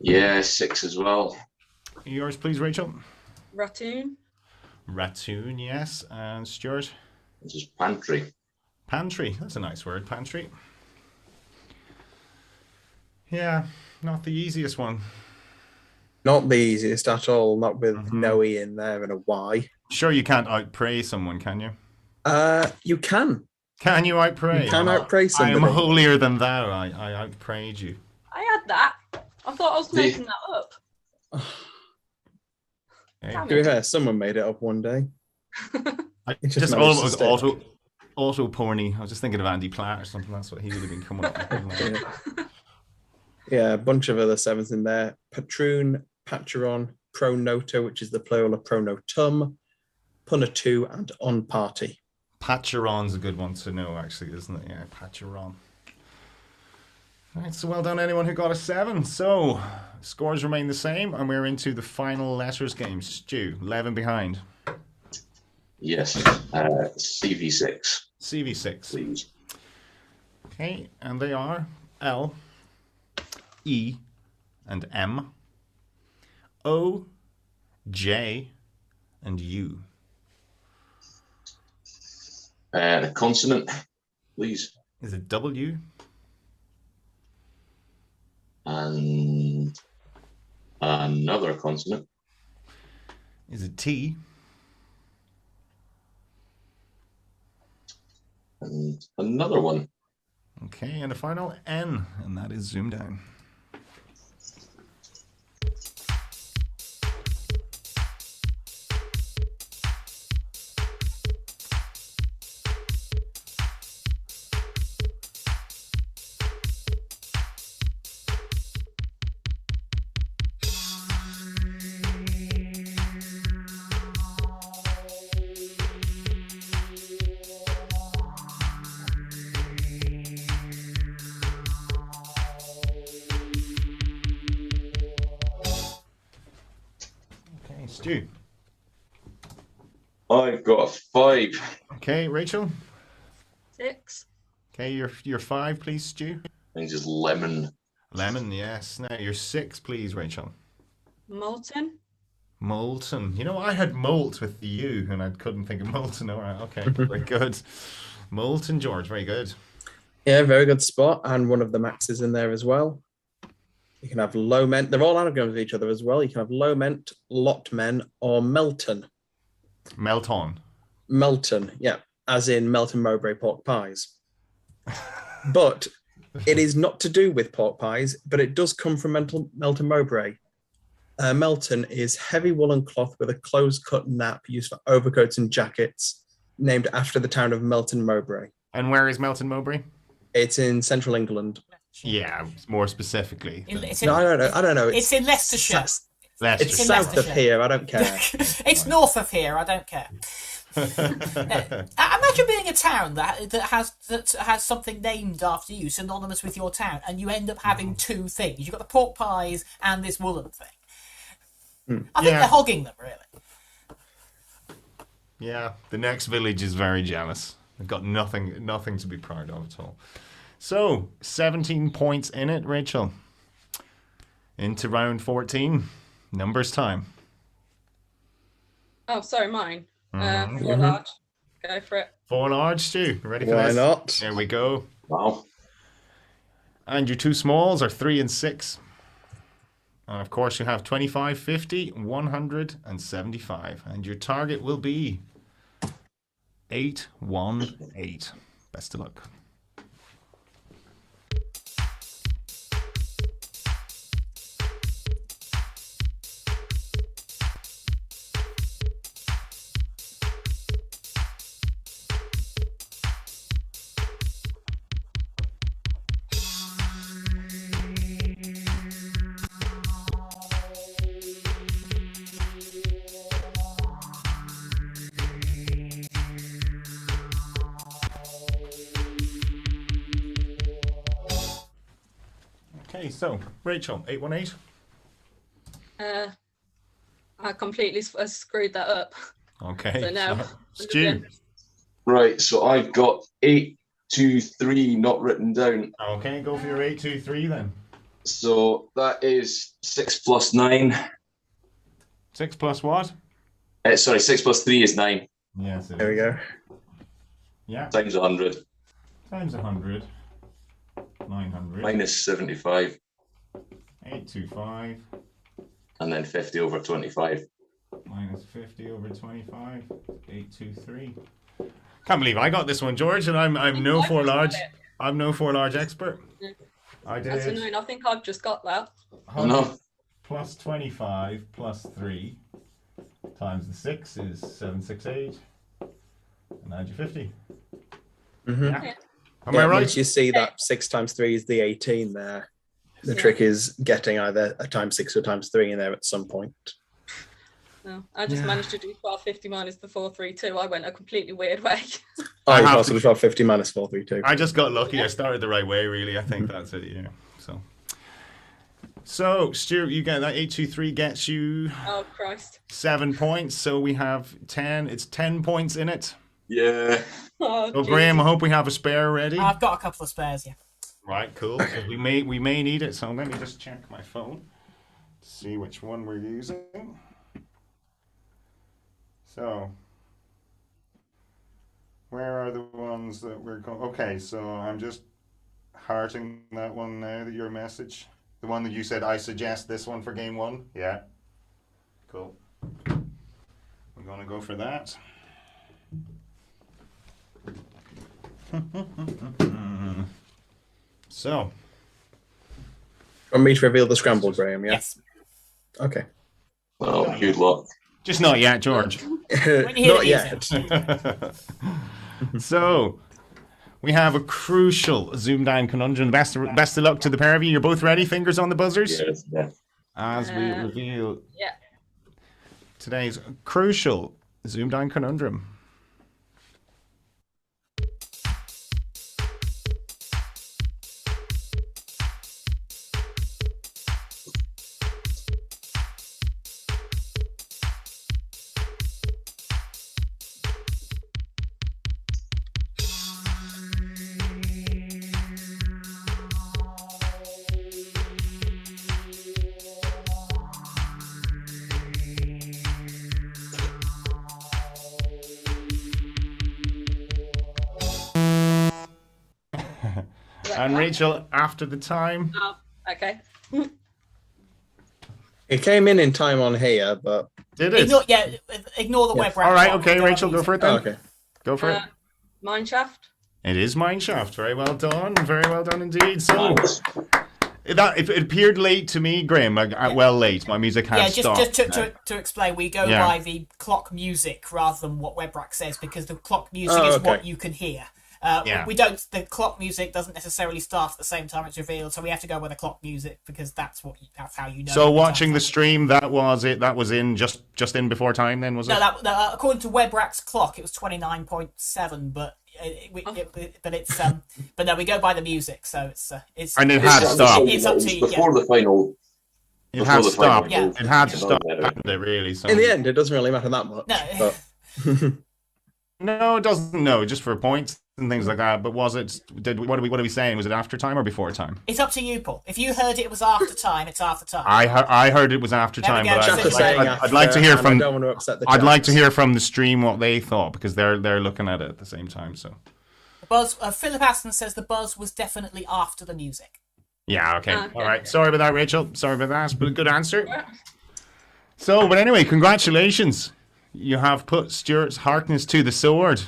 Yeah, 6 as well. Yours, please, Rachel. Ratoon. Ratoon, yes. And Stuart. This is pantry. Pantry. That's a nice word, pantry. Yeah, not the easiest one. Not the easiest at all, not with no E in there and a Y. Sure, you can't outpray someone, can you? You can. Can you outpray? You can outpray I am somebody. holier than thou. I outprayed you. I had that. I thought I was making that up. Okay. Damn To be it. fair, someone made it up one day. It Just managed all of to it was stick. auto porny. I was just thinking of Andy Platt or something. That's what he would have been coming up with. Yeah, a bunch of other 7s in there. Patroon, Patcheron, Pronoto, which is the plural of pronotum, Punatu, and on party. Patcheron's a good one to know, actually, isn't it? Yeah, Patcheron. All right, so well done, anyone who got a 7. So, scores remain the same, and we're into the final letters game. Stu, 11 behind. Yes. CV6, CV6. please. Okay, and they are L, E, and M, O, J, and U. A consonant, please. Is it W? And another consonant. Is it T? And another one. Okay, and a final N, and that is ZoomDown. Okay, Stu. I got a 5. Okay, Rachel. 6. Okay, your 5, please, Stu. And just lemon. Lemon, yes. Now your 6, please, Rachel. Molten. Molten. You know, I had molt with the U, and I couldn't think of molten. All right, okay, very good. Molten, George, very good. Yeah, very good spot. And one of the maxes in there as well. You can have low ment. They're all anagrams of each other as well. You can have low ment, lot men, or Melton. Melton. Melton, yeah, as in Melton Mowbray pork pies. But it is not to do with pork pies, but it does come from Melton Mowbray. Melton is heavy woolen cloth with a close-cut nap used for overcoats and jackets, named after the town of Melton Mowbray. And where is Melton Mowbray? It's in central England. Yeah, more specifically. No, I don't know. It's in Leicestershire. It's Leicestershire. in south of Leicestershire. here. I don't care. It's north of here. I don't care. Imagine being a town that has something named after you, synonymous with your town, and you end up having 2 things. You've got the pork pies and this woolen thing. I think they're hogging them, really. Yeah, the next village is very jealous. They've got nothing to be proud of at all. So, 17 points in it, Rachel. Into round 14. Numbers time. Oh, sorry, mine. 4 large. Go for it. 4 large, Stu. You ready for Why this? not? There we go. Wow. And your 2 smalls are 3 and 6. And of course, you have 25, 50, 100, and 75. And your target will be 818. Best of luck. Okay, so Rachel, 818. I completely screwed that up. Okay. So no. Stu. Right, so I've got 8 823 not written down. Okay, go for your 823 then. So that is 6 plus 9. 6 plus what? Sorry, 6 plus 3 is 9. Yes. There we go. Yeah. Times 100. Times 100. 900. Minus 75. 825. And then 50 over 25. Minus 50 over 25. 823. Can't believe I got this one, George, and I'm no four large. I'm no four large expert. I did. That's annoying. I think I've just got that. 100 plus 25 plus 3 times the 6 is 768. And add your 50. Mm-hmm. Yeah. Am I right? Once you see that 6 times 3 is the 18 there, the trick is getting either a times 6 or times 3 in there at some point. No, I just managed to do 1250 minus the 432. I went a completely weird way. I have to 1250 minus 432. I just got lucky. I started the right way, really. I think that's it, yeah. So, Stuart, you get that 823 gets you Oh, Christ. 7 points. So we have 10. It's 10 points in it. Yeah. Oh, So, Graham, I hope we have a spare ready. I've got a couple of spares, yeah. Right, cool. So we may need it. So let me just check my phone to see which one we're using. So, where are the ones that we're going? Okay, so I'm just hearting that one now, your message. The one that you said, I suggest this one for game 1. Yeah. Cool. We're going to go for that. So. Want me to reveal the scramble, Graham? Yeah. Yes. Okay. Well, good luck. Just not yet, George. Not yet. So, we have a crucial ZoomDown conundrum. Best of luck to the pair of you. You're both ready? Fingers on the buzzers? Yes, yeah. As we reveal Yeah. today's crucial ZoomDown conundrum. And Rachel, after the time. Oh, okay. It came in time on here, but Did it? Ignore the web wrap. All right, okay, Rachel, go for it then. oh, okay. Go for it. Mineshaft. It is Mineshaft. Very well done. Very well done indeed. So, Nice. it appeared late to me, Graham. Well, late. My music had stopped. Just to explain, we go by the clock music rather than what WebRack says because the clock music is what you can hear. We don't. The clock music doesn't necessarily start at the same time it's revealed, so we have to go with the clock music because that's how you know. So watching the stream, that was it. That was in just in before time. Then was it? No, according to WebRack's clock, it was 29.7. But but no, we go by the music, so it's and it had stopped. It's up to you. Before the final. It had stopped. Yeah. It had stopped. Hadn't it really? So. In the end, it doesn't really matter that much. No. But No, it doesn't. No, just for points and things like that. But was it? What are we saying? Was it after time or before time? It's up to you, Paul. If you heard it was after time, it's after time. I heard it was after There we time, go. but Just saying I'd like to hear and I from. don't want to upset the I'd like to chaps. hear from the stream what they thought because they're looking at it at the same time. So The buzz. Philip Aston says the buzz was definitely after the music. yeah, okay, Okay. all right. Sorry about that, Rachel. Sorry about that, but a good answer. So, but anyway, congratulations. You have put Stu Harkness to the sword.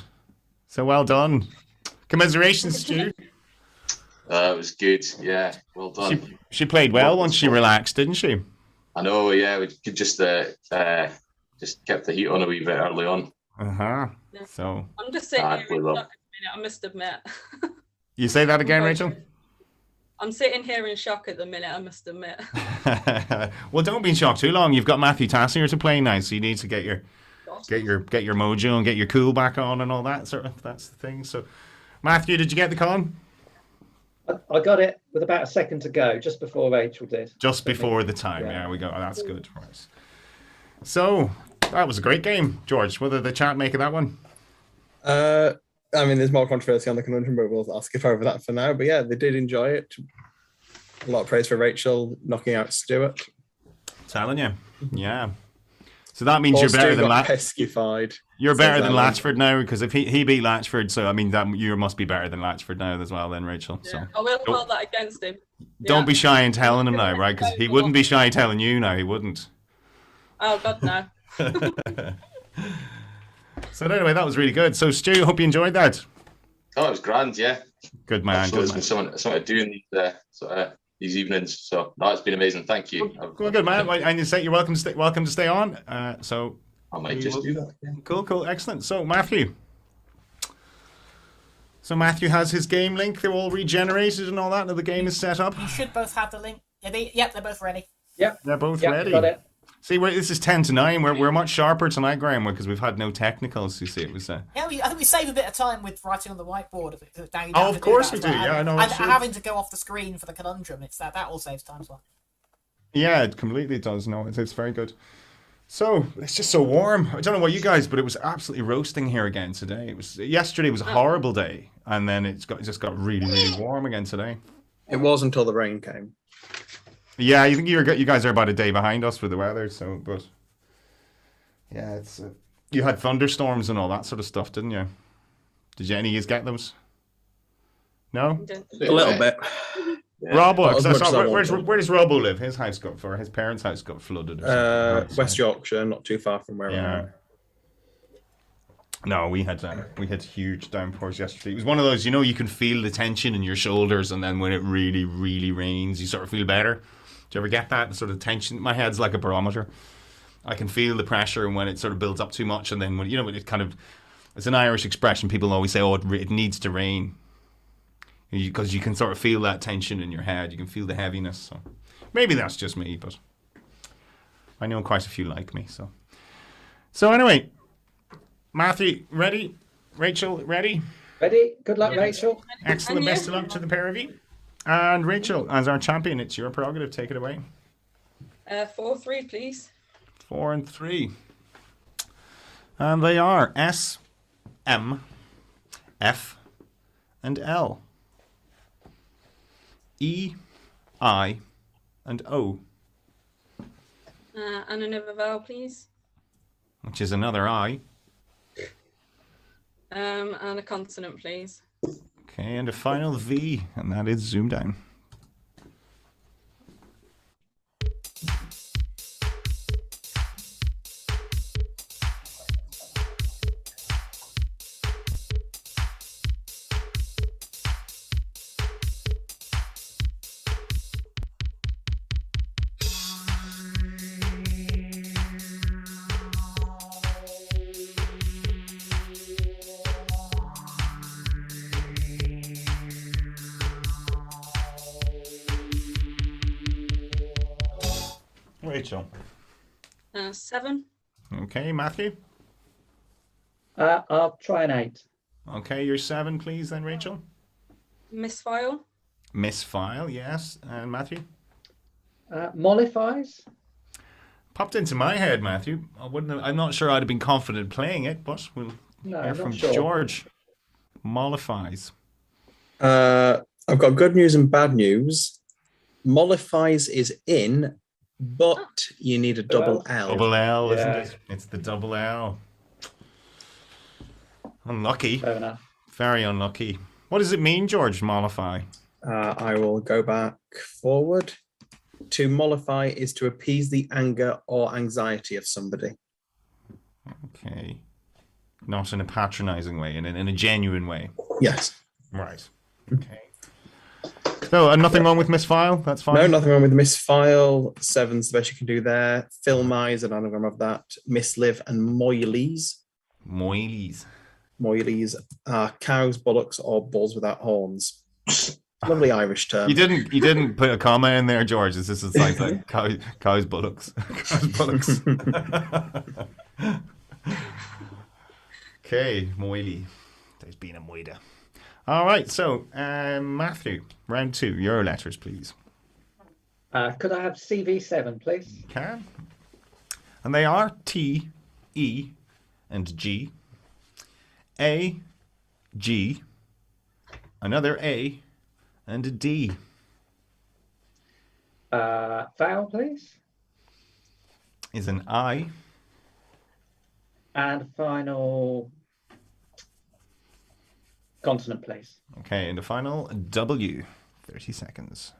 So well done. Commiserations, Stu. It was good. Yeah, well done. She played well once she relaxed, didn't she? I know. Yeah, we could just kept the heat on a wee bit early on. Yeah. So I'm just sitting Ah, here we in love- shock at the minute, I must admit. you say that again, Rachel? I'm sitting here in shock at the minute, I must admit. Well, don't be in shock too long. You've got Matthew Tassier to play now, so you need to get your mojo and get your cool back on and all that sort of. That's the thing. So, Matthew, did you get the con? I got it with about a second to go, just before Rachel did. Just before the time. Yeah. Yeah, we go. That's good. Right. So that was a great game, George. What did the chat make of that one? I mean, there's more controversy on the conundrum, but I'll skip over that for now. But yeah, they did enjoy it. A lot of praise for Rachel knocking out Stuart. Telling you, yeah. So that means Poor you're better Stu than got Latchford. pescified. You're Says better than Alan. Latchford now, because if he beat Latchford, so I mean that you must be better than Latchford now as well, then Rachel. Yeah. So I will Don't- hold that against him. don't Yeah. be shy in telling him now, right? Because he wouldn't be shy telling you now. He wouldn't. Oh God, no. So anyway, that was really good. So Stu, hope you enjoyed that. Oh, it was grand, yeah. Good man. So Good there's man. been something to do in these evenings. So no, it's been amazing. Thank you. Well, good man. Well, and you say you're welcome to stay on. So I might just do that. Yeah. cool, excellent. So Matthew. So Matthew has his game link. They're all regenerated and all that. Now the game is set up. You should both have the link. Yep, they're both ready. Yep. They're both Yep, ready. got it. See, this is 10 to 9. We're much sharper tonight, Graham, because we've had no technicals. You see, it was. Yeah, I think we save a bit of time with writing on the whiteboard. Oh, of course we do. Yeah, I know. And it's true. having to go off the screen for the conundrum, it's that all saves time as well. Yeah, it completely does. No, it's very good. So it's just so warm. I don't know about you guys, but it was absolutely roasting here again today. Yesterday was a horrible day, and then it just got really warm again today. It was until the rain came. Yeah, you think you guys are about a day behind us with the weather. So, but yeah, it's you had thunderstorms and all that sort of stuff, didn't you? Did any of you get those? No. A little bit. Yeah. Robbo, Not as much as I where wanted. does Robbo live? His parents' house got flooded. Or something. West Yorkshire, not too far from where I Yeah. am. No, we had huge downpours yesterday. It was one of those, you can feel the tension in your shoulders, and then when it really, really rains, you sort of feel better. Do you ever get that sort of tension? My head's like a barometer. I can feel the pressure, and when it sort of builds up too much, and then when it kind of, it's an Irish expression. People always say, "Oh, it needs to rain," because you can sort of feel that tension in your head. You can feel the heaviness. So maybe that's just me, but I know quite a few like me. So anyway. Matthew, ready? Rachel, ready? Ready? Good luck, Rachel. Excellent. And you? Best of luck to the pair of you. And Rachel, as our champion, it's your prerogative. Take it away. 4-3, please. 4 and 3. And they are S, M, F, and L. E, I, and O, And another vowel, please. which is another I. And a consonant, please. Okay, and a final V, and that is ZoomDown. Rachel. 7. Okay, Matthew. I'll try an 8. Okay, you're 7, please, then, Rachel. Misfile. Misfile, yes. And Matthew? Mollifies? Popped into my head, Matthew. I'm not sure I'd have been confident playing it, but we'll No, hear not from sure. George. Mollifies. I've got good news and bad news. Mollifies is in, but you need a double L. Double L, isn't Yeah. it? It's the double L. Unlucky. Fair enough. Very unlucky. What does it mean, George, mollify? I will go back forward. To mollify is to appease the anger or anxiety of somebody. Okay. Not in a patronizing way, in a genuine way. Yes. Right. Okay. So, nothing wrong with misfile? That's fine? No, nothing wrong with misfile. 7's the best you can do there. Filmize, an anagram of that. Mislive and moilies. Moilies. Moilies are cows, bullocks, or bulls without horns. Lovely Irish term. You didn't put a comma in there, George. It's just like cows, bullocks. Cows, bullocks. Okay, moily. There's been a moida. All right, so Matthew, round 2, your letters, please. Could I have CV7, please? Can. And they are T, E, and G, A, G, another A, and a D. Vowel, please. Is an I. And final consonant, please. Okay, and the final W. 30 seconds.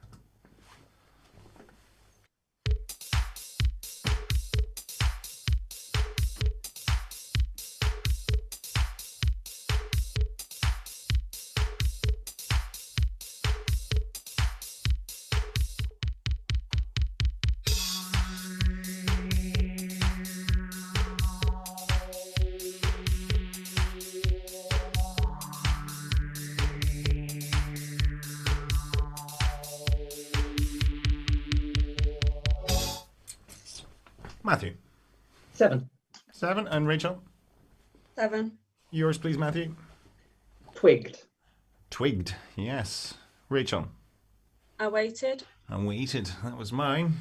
Matthew. 7. 7. And Rachel? 7. Yours, please, Matthew. Twigged. Twigged, yes. Rachel? I waited. And waited. That was mine.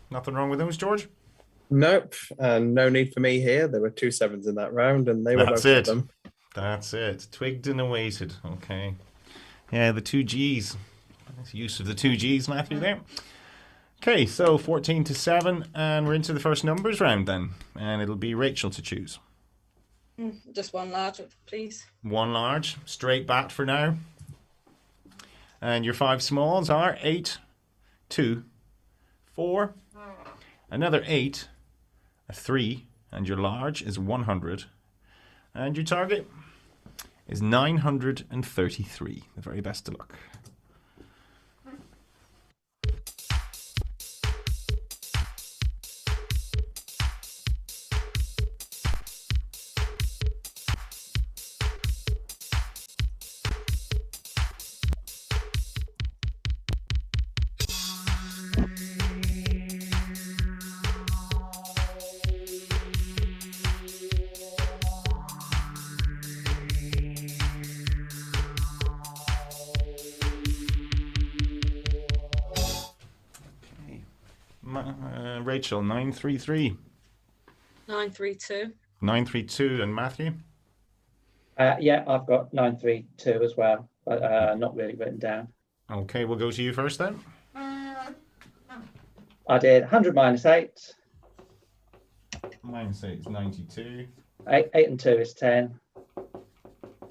Nothing wrong with those, George? Nope. No need for me here. There were 2 7s in that round, and they were That's both it. of them. That's it. Twigged and awaited. Okay. Yeah, the 2 Gs. Nice use of the 2 Gs, Matthew, there. Okay, so 14 to 7, and we're into the first numbers round then. And it'll be Rachel to choose. Just one large, please. 1 large, straight bat for now. And your 5 smalls are 8, 2, 4, another 8, a 3, and your large is 100. And your target is 933. The very best of luck. Rachel, 933. 932. 932, and Matthew? Yeah, I've got 932 as well, but not really written down. Okay, we'll go to you first then. I did 100 minus 8. Minus 8 is 92. 8 and 2 is 10.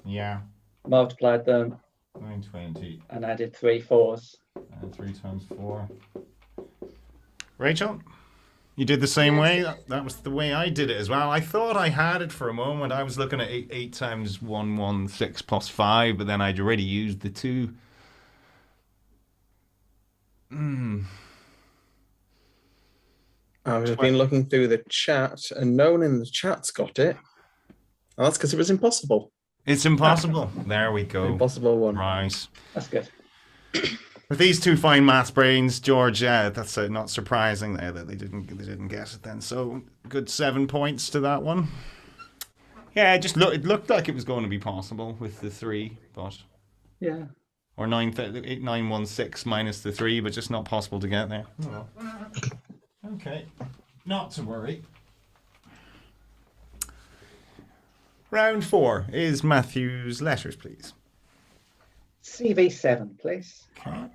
Yeah. Multiplied them 920. and added 3 4s. And 3 times 4. Rachel? You did the same way? That was the way I did it as well. I thought I had it for a moment. I was looking at 8 times 116 plus 5, but then I'd already used the 2. I've been looking through the chat, and no one in the chat's got it. Oh, that's because it was impossible. It's impossible. There we go. Impossible one. Right. That's good. With these 2 fine maths brains, George, that's not surprising there that they didn't get it then. So good 7 points to that one. Yeah, it looked like it was going to be possible with the 3, but Yeah. or 916 minus the 3, but just not possible to get there. Oh. Okay, not to worry. Round 4 is Matthew's letters, please. CV7, please. Okay.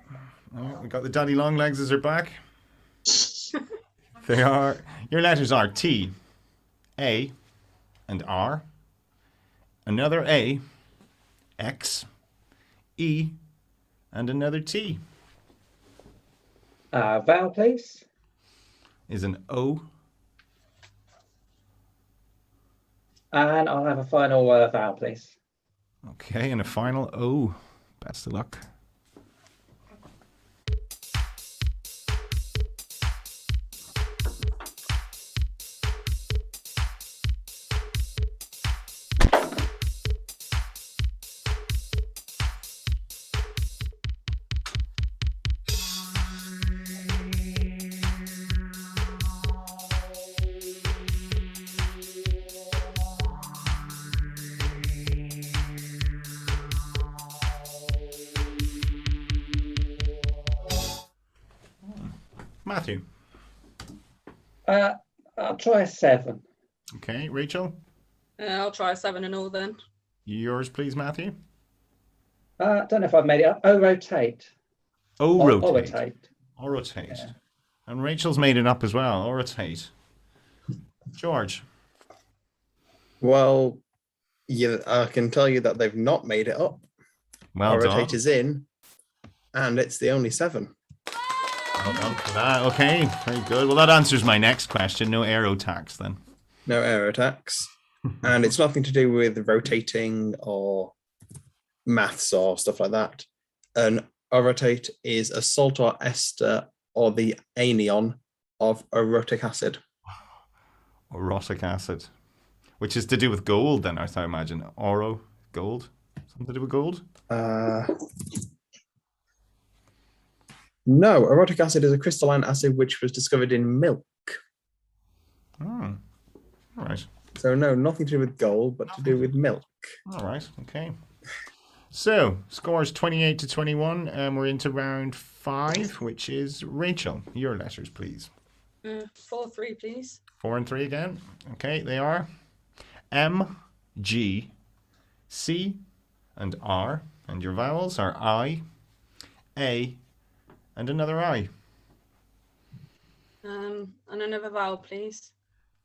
Oh, we got the daddy long legs as are back. They are. Your letters are T, A, and R. Another A, X, E, and another T. Vowel, please. Is an O. And I'll have a final vowel, please. Okay, and a final O. Best of luck. Matthew. I'll try a 7. Okay, Rachel. I'll try a 7 and all then. Yours, please, Matthew. I don't know if I've made it up. Oh, rotate. Rotate. Rotate. Rotate. Yeah. And Rachel's made it up as well. Rotate. George. Well, yeah, I can tell you that they've not made it up. Well done. Rotate is in, and it's the only 7. Well done for that. Okay, very good. Well, that answers my next question. No aero tax then. No air attacks. And it's nothing to do with rotating or maths or stuff like that. An orotate is a salt or ester or the anion of orotic acid. Orotic acid. Which is to do with gold then, I imagine. Oro, gold? Something to do with gold? No, orotic acid is a crystalline acid which was discovered in milk. Oh, all right. So no, nothing to do with gold, but to do with milk. All right, okay. So, scores 28 to 21, and we're into round 5, which is Rachel. Your letters, please. 4-3, please. 4 and 3 again. Okay, they are M, G, C, and R. And your vowels are I, A, and another I. And another vowel, please.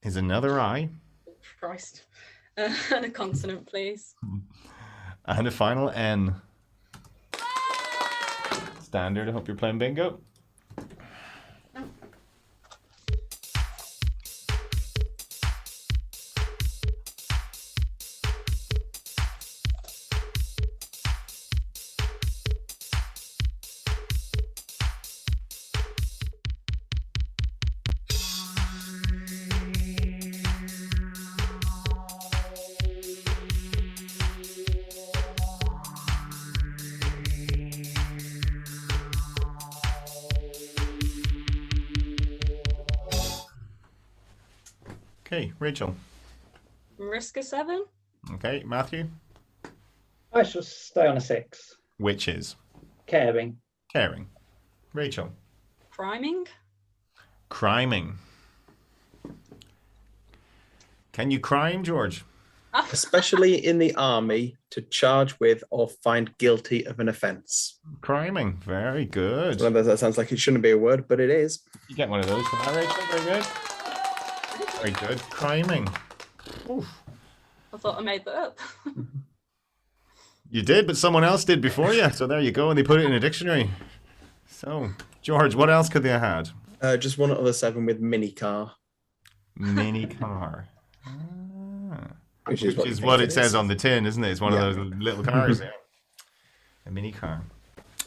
Is another I. Christ. And a consonant, please. And a final N. Standard. I hope you're playing bingo. Okay, Rachel. Risk a 7. Okay, Matthew. I shall stay on a 6. Which is? Caring. Caring. Rachel. Criming. Criming. Can you crime, George? Especially in the army, to charge with or find guilty of an offence. Criming. Very good. Well, that sounds like it shouldn't be a word, but it is. You get one of those for that, Rachel. Very good. Very good. Criming. Oof. I thought I made that up. You did, but someone else did before you. So there you go, and they put it in a dictionary. So, George, what else could they have had? Just one other 7 with mini car. Mini car. Which is what it says on the tin, isn't it? It's one of those little cars. Yeah. A mini car.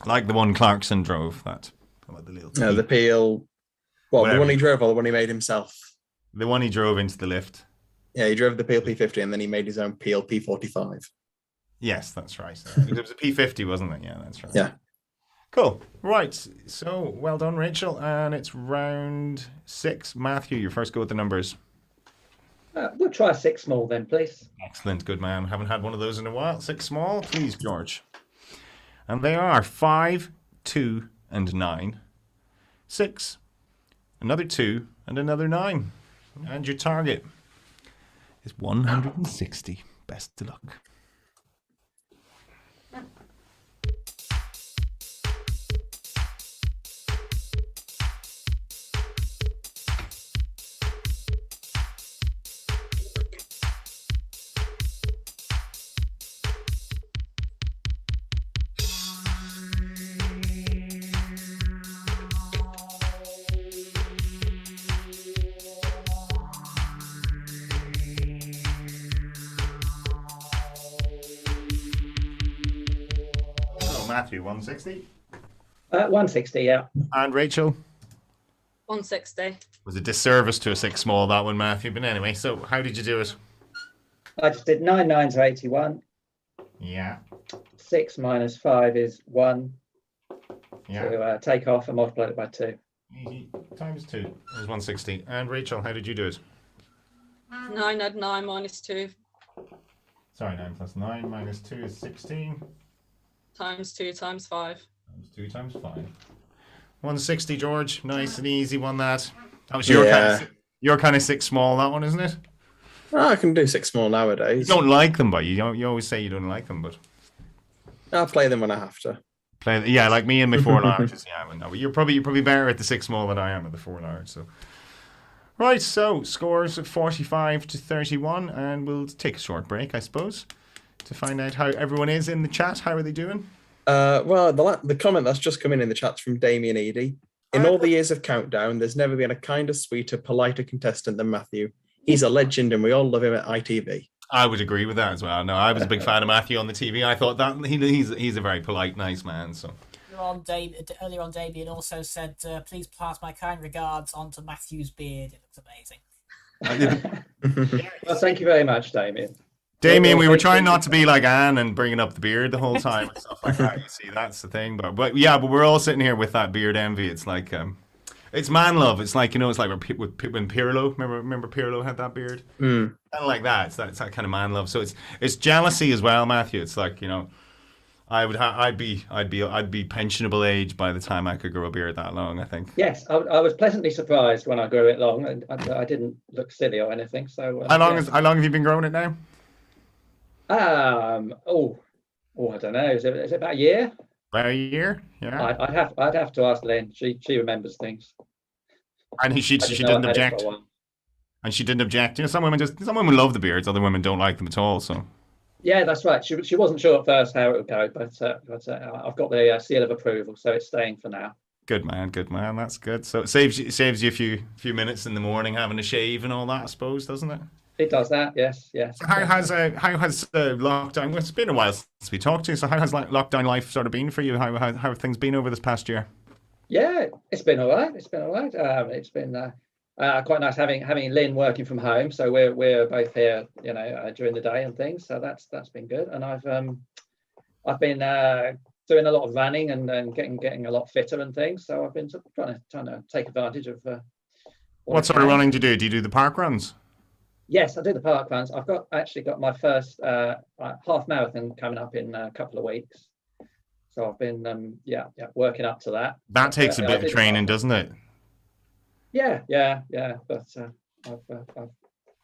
Like the one Clarkson drove. That. Like the little No, the Peel. Well, Whatever. the one he drove or the one he made himself? The one he drove into the lift. Yeah, he drove the Peel P50 and then he made his own Peel P45. Yes, that's right. It was a P50, wasn't it? Yeah, that's right. Yeah. Cool. Right. So, well done, Rachel. And it's round 6. Matthew, your first go with the numbers. We'll try 6 small then, please. Excellent. Good man. Haven't had one of those in a while. 6 small. Please, George. And they are 5, 2, and 9. 6, another 2, and another 9. And your target is 160. Best of luck. Matthew, 160. 160, yeah. And Rachel? 160. Was a disservice to a 6 small, that one, Matthew. But anyway, so how did you do it? I just did 9 9s are 81. Yeah. 6 minus 5 is 1. Yeah. So take off and multiply it by 2. Easy. Times 2 is 160. And Rachel, how did you do it? 9 add 9 minus 2. Sorry, 9 plus 9 minus 2 is 16. Times 2 times 5. Times 2 times 5. 160, George. Nice and easy one, that. That was your kind of 6 small, that one, isn't it? Oh, I can do 6 more You nowadays. don't like them, but you don't. You always say you don't like them, but I'll play them when I have to. play. Yeah, like me and my 4 larges. Yeah, but no, you're probably better at the 6 small than I am at the 4 large. So. Right, so scores of 45-31, and we'll take a short break, I suppose, to find out how everyone is in the chat. How are they doing? Well, the comment that's just come in the chat's from Damien Eady. In all the years of Countdown, there's never been a kinder, sweeter, politer contestant than Matthew. He's a legend, and we all love him at ITV. I would agree with that as well. No, I was a big fan of Matthew on the TV. I thought that he's a very polite, nice man. So. Earlier on, Damien also said, please pass my kind regards on to Matthew's beard. It looks amazing. Well, thank you very much, Damien. Damien, we were trying not to be like Anne and bringing up the beard the whole time and stuff like that. You see, that's the thing. But we're all sitting here with that beard envy. It's like, it's man love. It's like, it's like when Pirlo, remember Pirlo had that beard? Kind of like that. It's that kind of man love. So it's jealousy as well, Matthew. It's like, I'd be pensionable age by the time I could grow a beard that long, I think. Yes, I was pleasantly surprised when I grew it long, and I didn't look silly or anything. So how long have you been growing it now? I don't know. Is it about a year? About a year, yeah. I'd have to ask Lynn. She remembers things. And she didn't object. And she didn't object. Some women love the beards, other women don't like them at all. So. Yeah, that's right. She wasn't sure at first how it would go, but I've got the seal of approval, so it's staying for now. Good man. That's good. So it saves you a few minutes in the morning having a shave and all that, I suppose, doesn't it? It does that, yes. So how has lockdown? Well, it's been a while since we talked to you. So how has lockdown life sort of been for you? How have things been over this past year? Yeah, it's been all right. It's been quite nice having Lynn working from home. So we're both here, during the day and things. So that's been good. And I've been doing a lot of running and getting a lot fitter and things. So I've been sort of trying to take advantage of. What sort of running do you do? Do you do the park runs? Yes, I do the park runs. I've got my first half marathon coming up in a couple of weeks. So I've been working up to that. That takes a bit of training, doesn't it? Yeah. But I've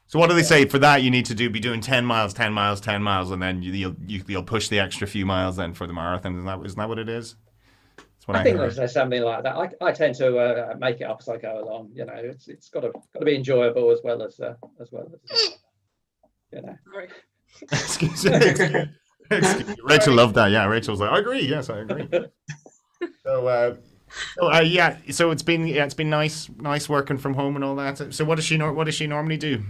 So what do they say for that? You need to be doing 10 miles, 10 miles, 10 miles, and then you'll push the extra few miles then for the marathon. Isn't that what it is? I think there's something like that. I tend to make it up as I go along. It's got to be enjoyable as well as. Sorry. Excuse me. Rachel loved that. Yeah, Rachel's like, I agree. Yes, I agree. So it's been nice working from home and all that. So what does she normally do?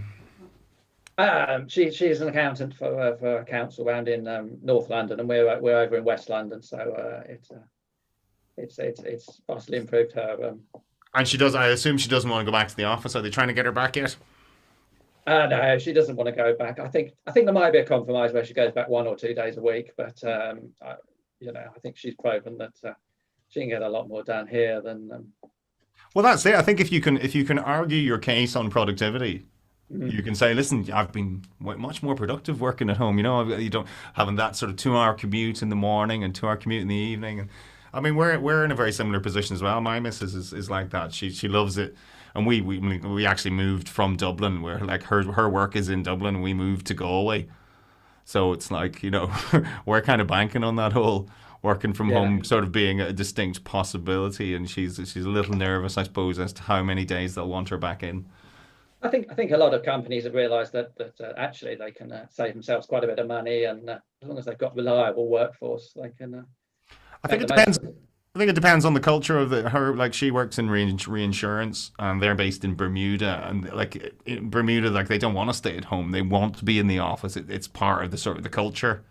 She's an accountant for a council around in North London, and we're over in West London. So it's vastly improved her. And she does. I assume she doesn't want to go back to the office. Are they trying to get her back yet? No, she doesn't want to go back. I think there might be a compromise where she goes back 1 or 2 days a week, but I think she's proven that she can get a lot more done here than. Well, that's it. I think if you can argue your case on productivity, you can say, listen, I've been much more productive working at home. You don't having that sort of 2-hour commute in the morning and 2-hour commute in the evening. And I mean, we're in a very similar position as well. My missus is like that. She loves it. And we actually moved from Dublin, where like her work is in Dublin, and we moved to Galway. So it's like, we're kind of banking on that whole working from home sort of being a distinct possibility. And she's a little nervous, I suppose, as to how many days they'll want her back in. I think a lot of companies have realised that actually they can save themselves quite a bit of money, and as long as they've got reliable workforce, they can. I think it depends. I think it depends on the culture of her. Like, she works in reinsurance, and they're based in Bermuda, and like in Bermuda, like they don't want to stay at home. They want to be in the office. It's part of the sort of the culture.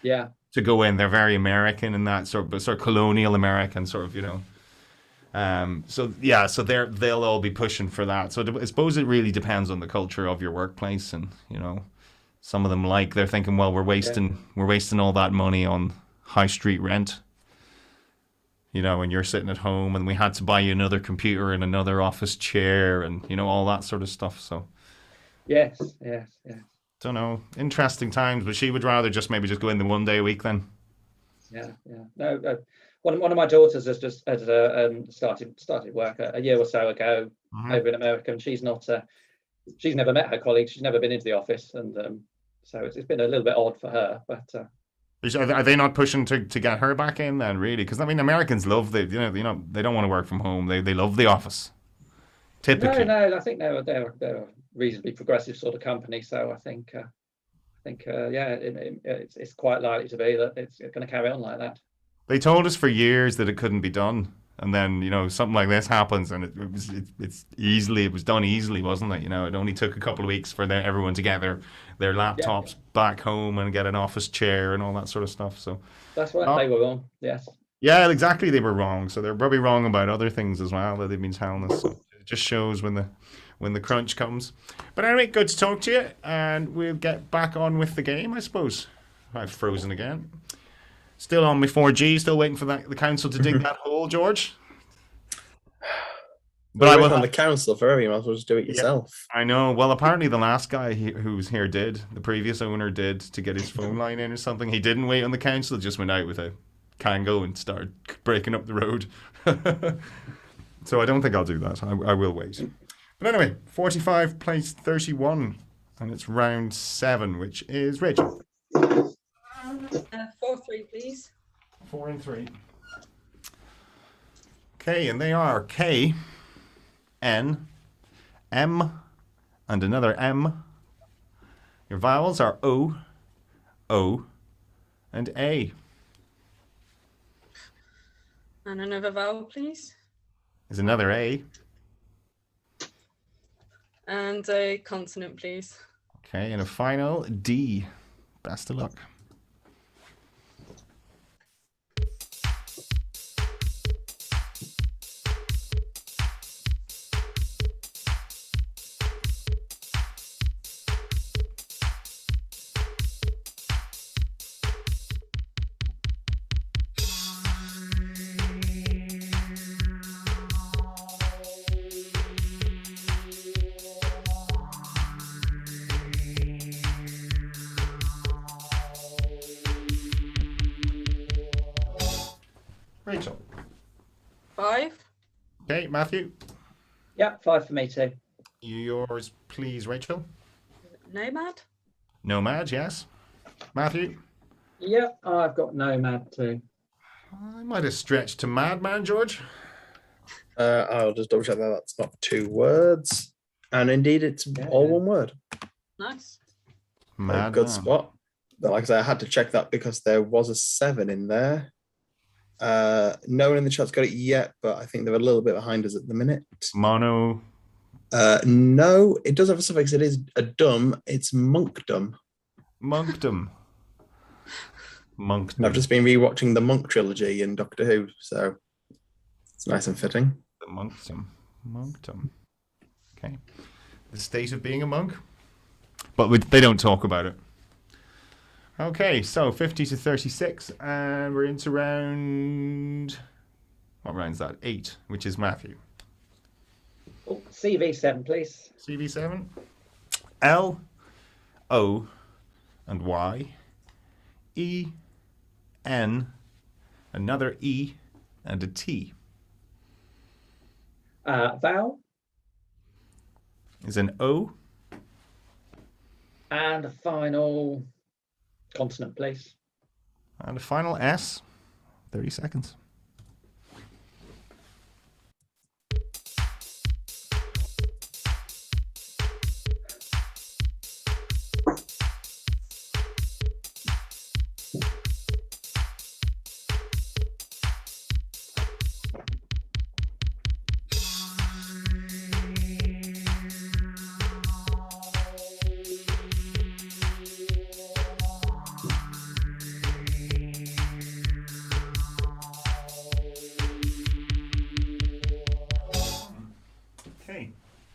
Yeah. To go in, they're very American in that sort of colonial American sort of, So they'll all be pushing for that. So I suppose it really depends on the culture of your workplace, and some of them they're thinking, well, we're wasting all that money on high street rent. And you're sitting at home, and we had to buy you another computer and another office chair, and all that sort of stuff. So, yes. Don't know. Interesting times, but she would rather maybe just go in the 1 day a week then. Yeah. No, one of my daughters has just started work a year or so ago over in America, and she's not she's never met her colleagues. She's never been into the office, and so it's been a little bit odd for her. But are they not pushing to get her back in then? Really? Because I mean, Americans love they don't want to work from home. They love the office. Typically, no, I think they're a reasonably progressive sort of company. So I think it's quite likely to be that it's going to carry on like that. They told us for years that it couldn't be done, and then something like this happens, and it was done easily, wasn't it? It only took a couple of weeks for everyone to get their laptops back home and get an office chair and all that sort of stuff. So that's right. They were wrong. Yes. Yeah, exactly. They were wrong. So they're probably wrong about other things as well that they've been telling us. So it just shows when the crunch comes. But anyway, good to talk to you, and we'll get back on with the game, I suppose. I've frozen again. Still on my 4G, still waiting for the council to dig that hole, George. But I went on the council forever. You might as well just do it yourself. I know. Well, apparently the last guy who was here did. The previous owner did, to get his phone line in or something. He didn't wait on the council, just went out with a Kango and started breaking up the road. So I don't think I'll do that. I will wait. But anyway, 45 plays 31, and it's round 7, which is Rachel. 4-3, please. 4 and 3. Okay, and they are K, N, M, and another M. Your vowels are O, O, and A. And another vowel, please. Is another A. And a consonant, please. Okay, and a final D. Best of luck. Rachel. 5. Okay, Matthew. Yeah, 5 for me too. Yours, please, Rachel. Nomad. Nomad, yes. Matthew. Yeah, I've got Nomad too. I might have stretched to Madman, George. I'll just double check that that's not 2 words. And indeed, it's all one word. Nice. Madman. Good spot. But like I said, I had to check that because there was a 7 in there. No one in the chat's got it yet, but I think they're a little bit behind us at the minute. Mono. No, it does have a suffix. It is a dumb. It's monkdom. Monkdom. Monkdom. I've just been rewatching the Monk trilogy in Doctor Who, so it's nice and fitting. The monkdom. Monkdom. Okay. The state of being a monk. But they don't talk about it. Okay, so 50 to 36, and we're into round... What round's that? 8, which is Matthew. Oh, CV7, please. CV7. L, O, and Y. E, N, another E, and a T. Vowel. Is an O. And a final consonant, please. And a final S. 30 seconds.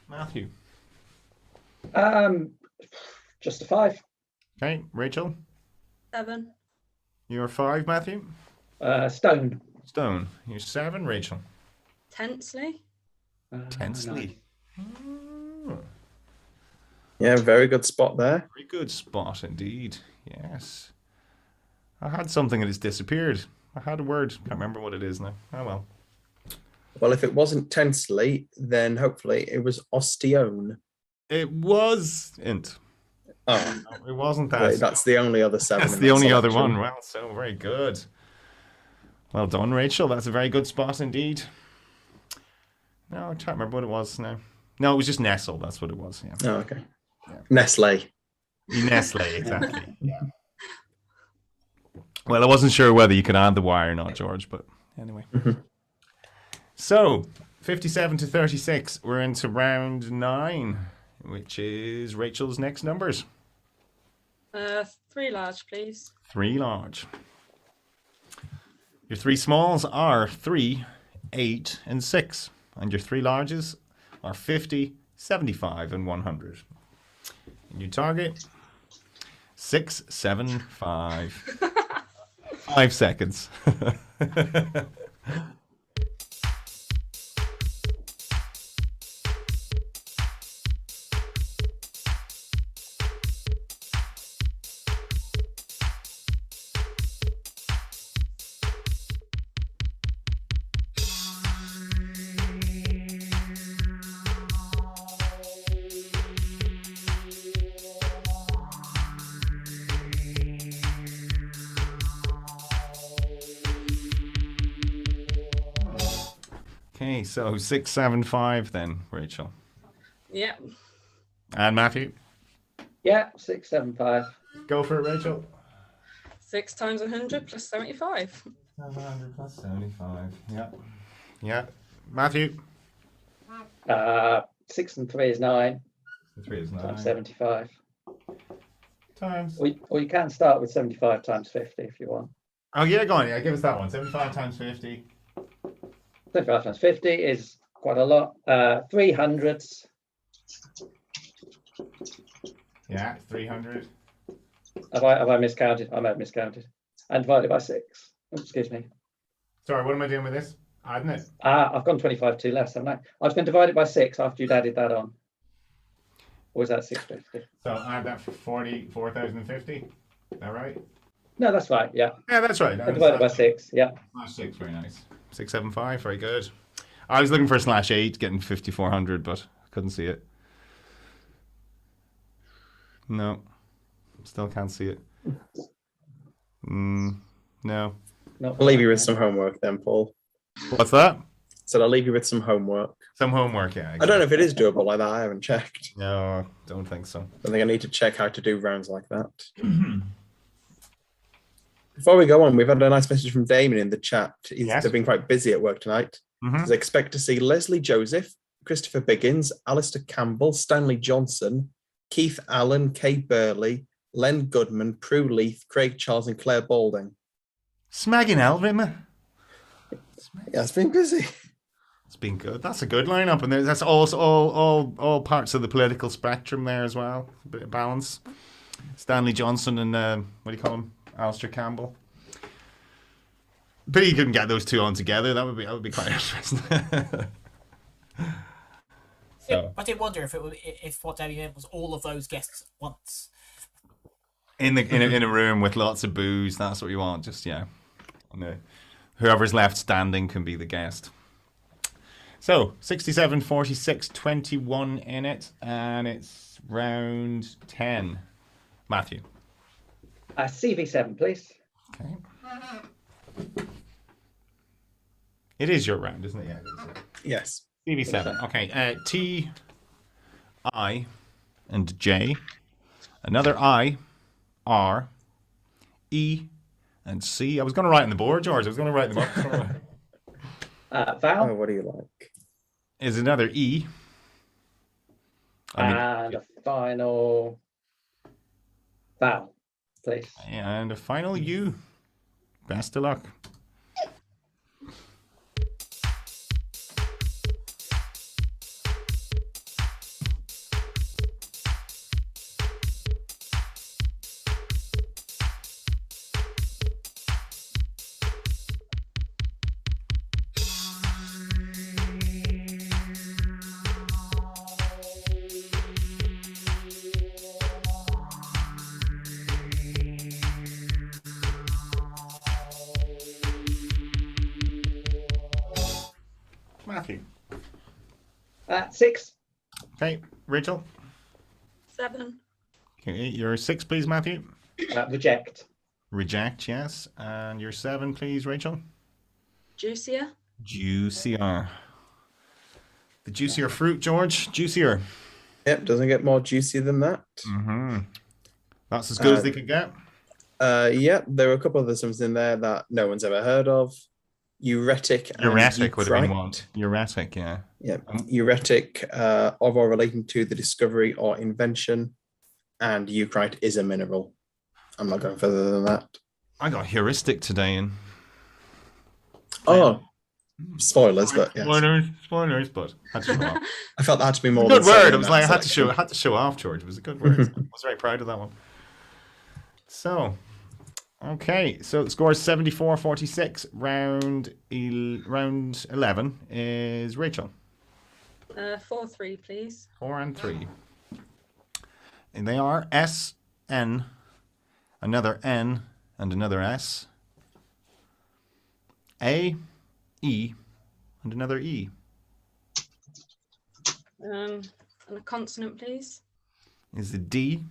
Matthew. Just a 5. Okay, Rachel. 7. You're 5, Matthew. Stone. Stone. You're 7, Rachel. Tensely. Tensely. Nice. Oh, Yeah, very good spot there. very good spot indeed. Yes. I had something and it's disappeared. I had a word. Can't remember what it is now. Oh well. Well, if it wasn't tensely, then hopefully it was osteone. It wasn't. Oh, No, it wasn't that. wait, that's the only other 7. That's in the that only other selection. one. Well, so very good. Well done, Rachel. That's a very good spot indeed. No, I can't remember what it was now. No, it was just Nestle. That's what it was. Yeah. Oh, okay. Nestle. Nestle, exactly. Yeah. Well, I wasn't sure whether you could add the Y or not, George, but anyway. So, 57 to 36, we're into round 9, which is Rachel's next numbers. 3 large, please. 3 large. Your 3 smalls are 3, 8, and 6. And your 3 larges are 50, 75, and 100. And your target, 6, 7, 5. 5 seconds. Okay, so 6, 7, 5 then, Rachel. Yeah. And Matthew? Yeah, 6, 7, 5. Go for it, Rachel. 6 times 100 plus 75. 700 plus 75. Yeah. Yeah. Matthew? 6 and 3 is 9. 3 is 9. Times 75. Times. Or you can start with 75 times 50 if you want. Oh, yeah, go on. Yeah, give us that one. 75 times 50. 75 times 50 is quite a lot. 300s. Yeah, 300. Have I miscounted? I may have miscounted. And divided by 6. Oops, excuse me. Sorry, what am I doing with this? Adding it? I've gone 25 too less, haven't I? I was going to divide it by 6 after you'd added that on. Or was that 650? So add that for 44,050. Is that right? No, that's right. Yeah. Yeah, that's right. I divided by 6. Yeah. /6, very nice. 675, very good. I was looking for /8, getting 5,400, but couldn't see it. No, still can't see it. No. I'll leave you with some homework then, Paul. What's that? So I'll leave you with some homework. Some homework, yeah. I don't know if it is doable like that. I haven't checked. No, don't think so. I think I need to check how to do rounds like that. Before we go on, we've had a nice message from Damien in the chat. Yes. They've been quite busy at work tonight. Says, expect to see Leslie Joseph, Christopher Biggins, Alistair Campbell, Stanley Johnson, Keith Allen, Kay Burley, Len Goodman, Prue Leith, Craig Charles, and Claire Balding. Smagging Elvin. Yeah, it's been busy. It's been good. That's a good lineup, and that's also all parts of the political spectrum there as well. A bit of balance. Stanley Johnson and what do you call him? Alistair Campbell. But you couldn't get those two on together. That would be quite interesting. So, I did wonder if what Debbie meant was all of those guests at once. in a room with lots of booze, that's what you want. Just whoever's left standing can be the guest. So 67, 46, 21 in it, and it's round 10. Matthew. CV7, please. Okay. It is your round, isn't it? Yeah, it is. Yes. CV7. Okay. T, I, and J. Another I, R, E, and C. I was going to write on the board, George. I was going to write them up. Val. Oh, what do you like? Is another E. And a final Val, please. And a final U. Best of luck. Matthew. 6. Okay, Rachel. 7. Okay, your 6, please, Matthew. Reject. Reject, yes. And your 7, please, Rachel. Juicier. Juicier. The juicier fruit, George. Juicier. Yep, doesn't get more juicy than that. Mm-hmm. That's as good as they could get. Yep, there were a couple of other ones in there that no one's ever heard of. Uretic. Uretic would have been one. Uretic, yeah. Yeah, uretic of or relating to the discovery or invention, and eucrite is a mineral. I'm not going further than that. I got heuristic today, and spoilers, but yes. spoilers, but had to show off. I felt that had to be more. Good than word. saying It was that like I had to selection. show off, George. It was a good word. I was very proud of that one. So, okay, so scores 74-46. Round 11 is Rachel. 4-3, please. 4 and 3. And they are S, N, another N, and another S. A, E, and another E. And a consonant, please. Is a D.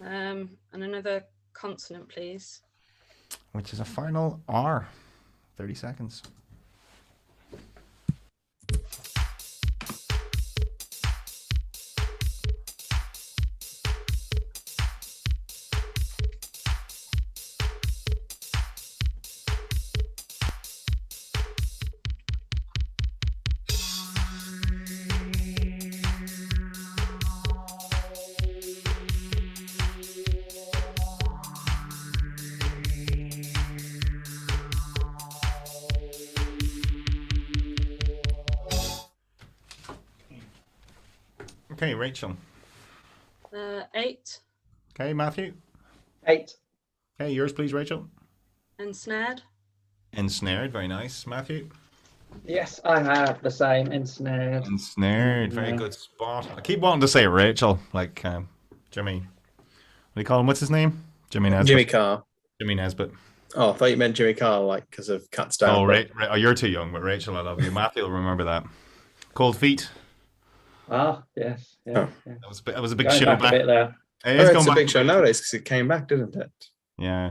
And another consonant, please. Which is a final R. 30 seconds. Okay, Rachel. 8. Okay, Matthew. 8. Okay, yours, please, Rachel. Ensnared. Ensnared, very nice. Matthew. Yes, I have the same. Ensnared. Ensnared, very good spot. I keep wanting to say Rachel, like Jimmy. What do you call him? What's his name? Jimmy Nesbitt. Jimmy Carr. Jimmy Nesbitt. Oh, I thought you meant Jimmy Carr, like because of Cat's Down. Oh, oh, you're too young, but Rachel, I love you. Matthew will remember that. Cold Feet. Ah, yes. Yeah, yeah. That was a big Going show back back. a bit there. It's a big show nowadays because it came back, didn't it? Yeah.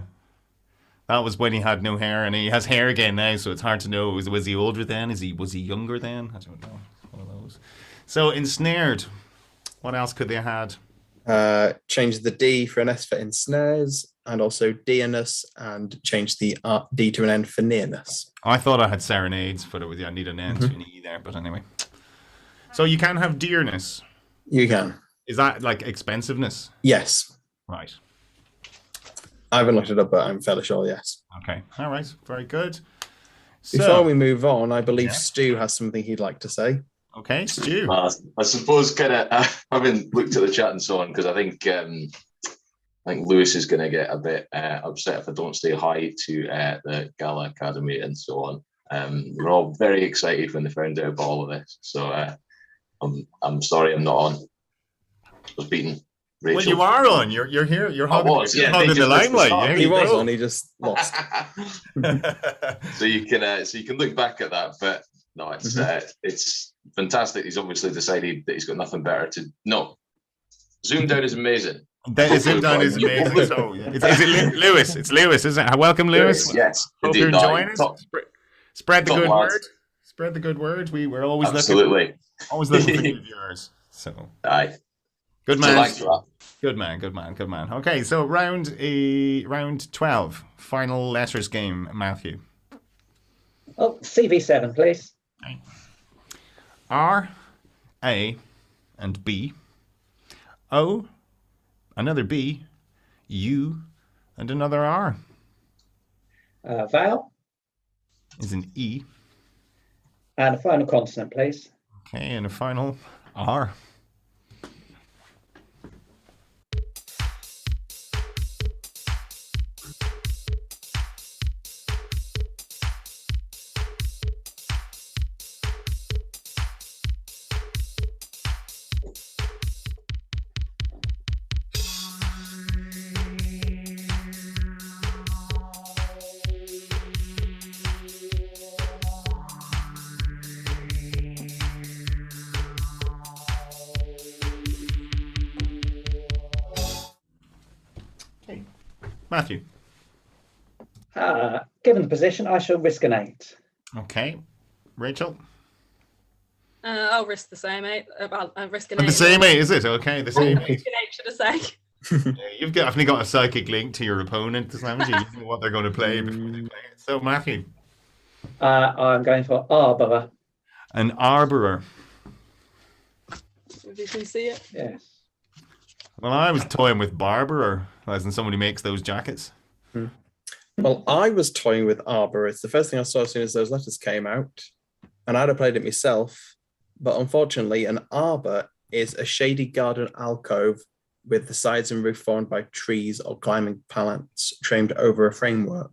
That was when he had no hair, and he has hair again now, so it's hard to know. Was he older then? Was he younger then? I don't know. One of those. So ensnared. What else could they have had? Change the D for an S for ensnares, and also dearness, and change the D to an N for nearness. I thought I had serenades, but I need an N to an E there. But anyway. So you can have dearness. You can. Is that like expensiveness? Yes. Right. I haven't looked it up, but I'm fairly sure, yes. Okay. All right. Very good. Before we move on, I believe Stu has something he'd like to say. Okay, Stu. I suppose kind of having looked at the chat and so on, because I think Lewis is going to get a bit upset if I don't stay high to the Gala Academy and so on. We're all very excited when they found out about all of this. So I'm sorry I'm not on. I was beaten. Rachel. Well, you are on. You're here. You're hogging the limelight. Yeah, he was on. He just lost. So you can look back at that, but no, it's fantastic. He's obviously decided that he's got nothing better to. No, ZoomDown is amazing. ZoomDown is amazing. So is it Lewis? It's Lewis, isn't it? Welcome, Lewis. Yes. Hope you're enjoying it. Spread the good word. Spread the good word. We're always looking for new viewers. So aye. Good man. So good man. Okay, so round 12, final letters game, Matthew. Oh, CV7, please. Okay. R, A, and B. O, another B. U, and another R. Vowel. Is an E. And a final consonant, please. Okay, and a final R. Matthew. Given the position, I shall risk an 8. Okay. Rachel. I'll risk the same 8. I'm risking And 8. the same 8, is it? Okay, the same 8. Risking 8, should I say? Yeah, you've definitely got a psychic link to your opponent, haven't you? You know what they're going to play before they play it. So, Matthew. I'm going for Arbor. An Arborer. If you can see it. Yes. Well, I was toying with Barberer, as in somebody makes those jackets. Well, I was toying with Arbor. It's the first thing I saw as soon as those letters came out. And I'd have played it myself. But unfortunately, an arbor is a shady garden alcove with the sides and roof formed by trees or climbing plants trimmed over a framework.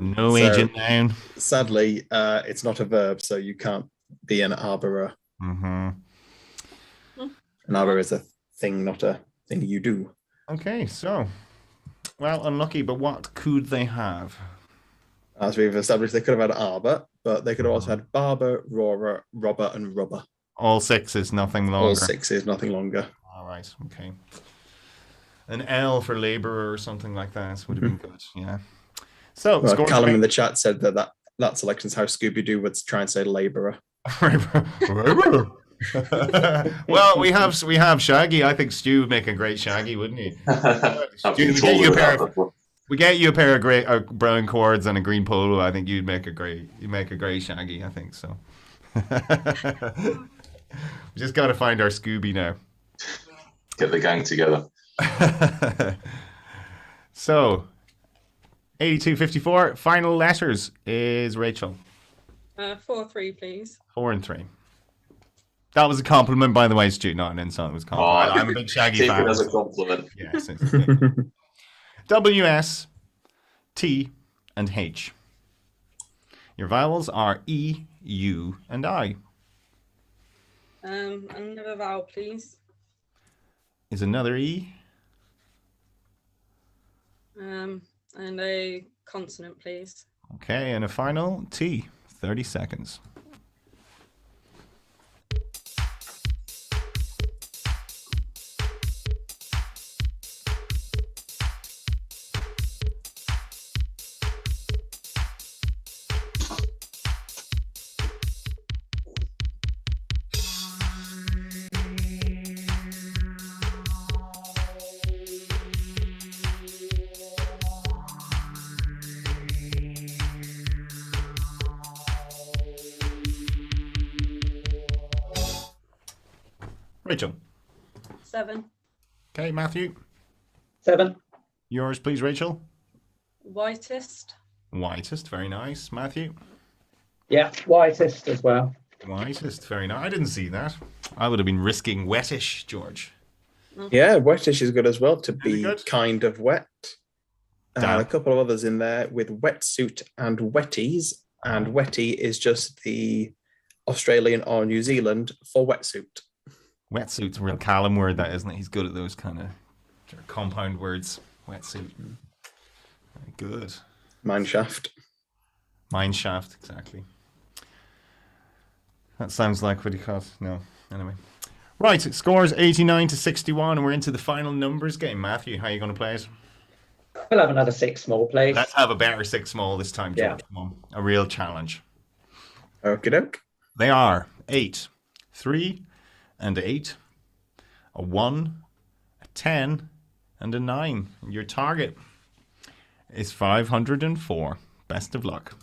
No agent down. Sadly, it's not a verb, so you can't be an arborer. Mm-hmm. An arbor is a thing, not a thing you do. Okay, so, well, unlucky, but what could they have? As we've established, they could have had arbor, but they could have also had barber, roarer, robber, and rubber. All 6s, nothing longer. All 6s, nothing longer. All right, okay. An L for labourer or something like that would have been good, yeah. So, Well, Callum in the chat said that selection's how Scooby-Doo would try and say labourer. Well, we have Shaggy. I think Stu would make a great Shaggy, wouldn't he? Stu, we get you a pair of great brown cords and a green polo. I think you'd make a great Shaggy. I think so. We just got to find our Scooby now. Get the gang together. So, 8254. Final letters is Rachel. 4-3, please. 4 and 3. That was a compliment, by the way, Stu. Not an insult. It was a compliment. I'm a big Shaggy fan. Take it as a compliment. Yes. W, S, T, and H. Your vowels are E, U, and I. Another vowel, please. Is another E? And a consonant, please. Okay, and a final T. 30 seconds. Rachel. 7. Okay, Matthew. 7. Yours, please, Rachel. Whitest. Whitest, very nice. Matthew. Yeah, whitest as well. Whitest, very nice. I didn't see that. I would have been risking wettish, George. Yeah, wettish is good as well, to Is it be good? kind of wet. Damn. A couple of others in there with wetsuit and wetties. And wetty is just the Australian or New Zealand for wetsuit. Wetsuit's a real Callum word, that, isn't it? He's good at those kind of compound words. Wetsuit. Very good. Mineshaft. Mineshaft, exactly. That sounds like what he calls. No, anyway. Right, it scores 89 to 61, and we're into the final numbers game. Matthew, how are you going to play it? We'll have another 6 small, please. Let's have a better 6 small this time, George. Yeah. Come on. A real challenge. Okie doke. They are 8, 3, and 8, a 1, a 10, and a 9. Your target is 504. Best of luck.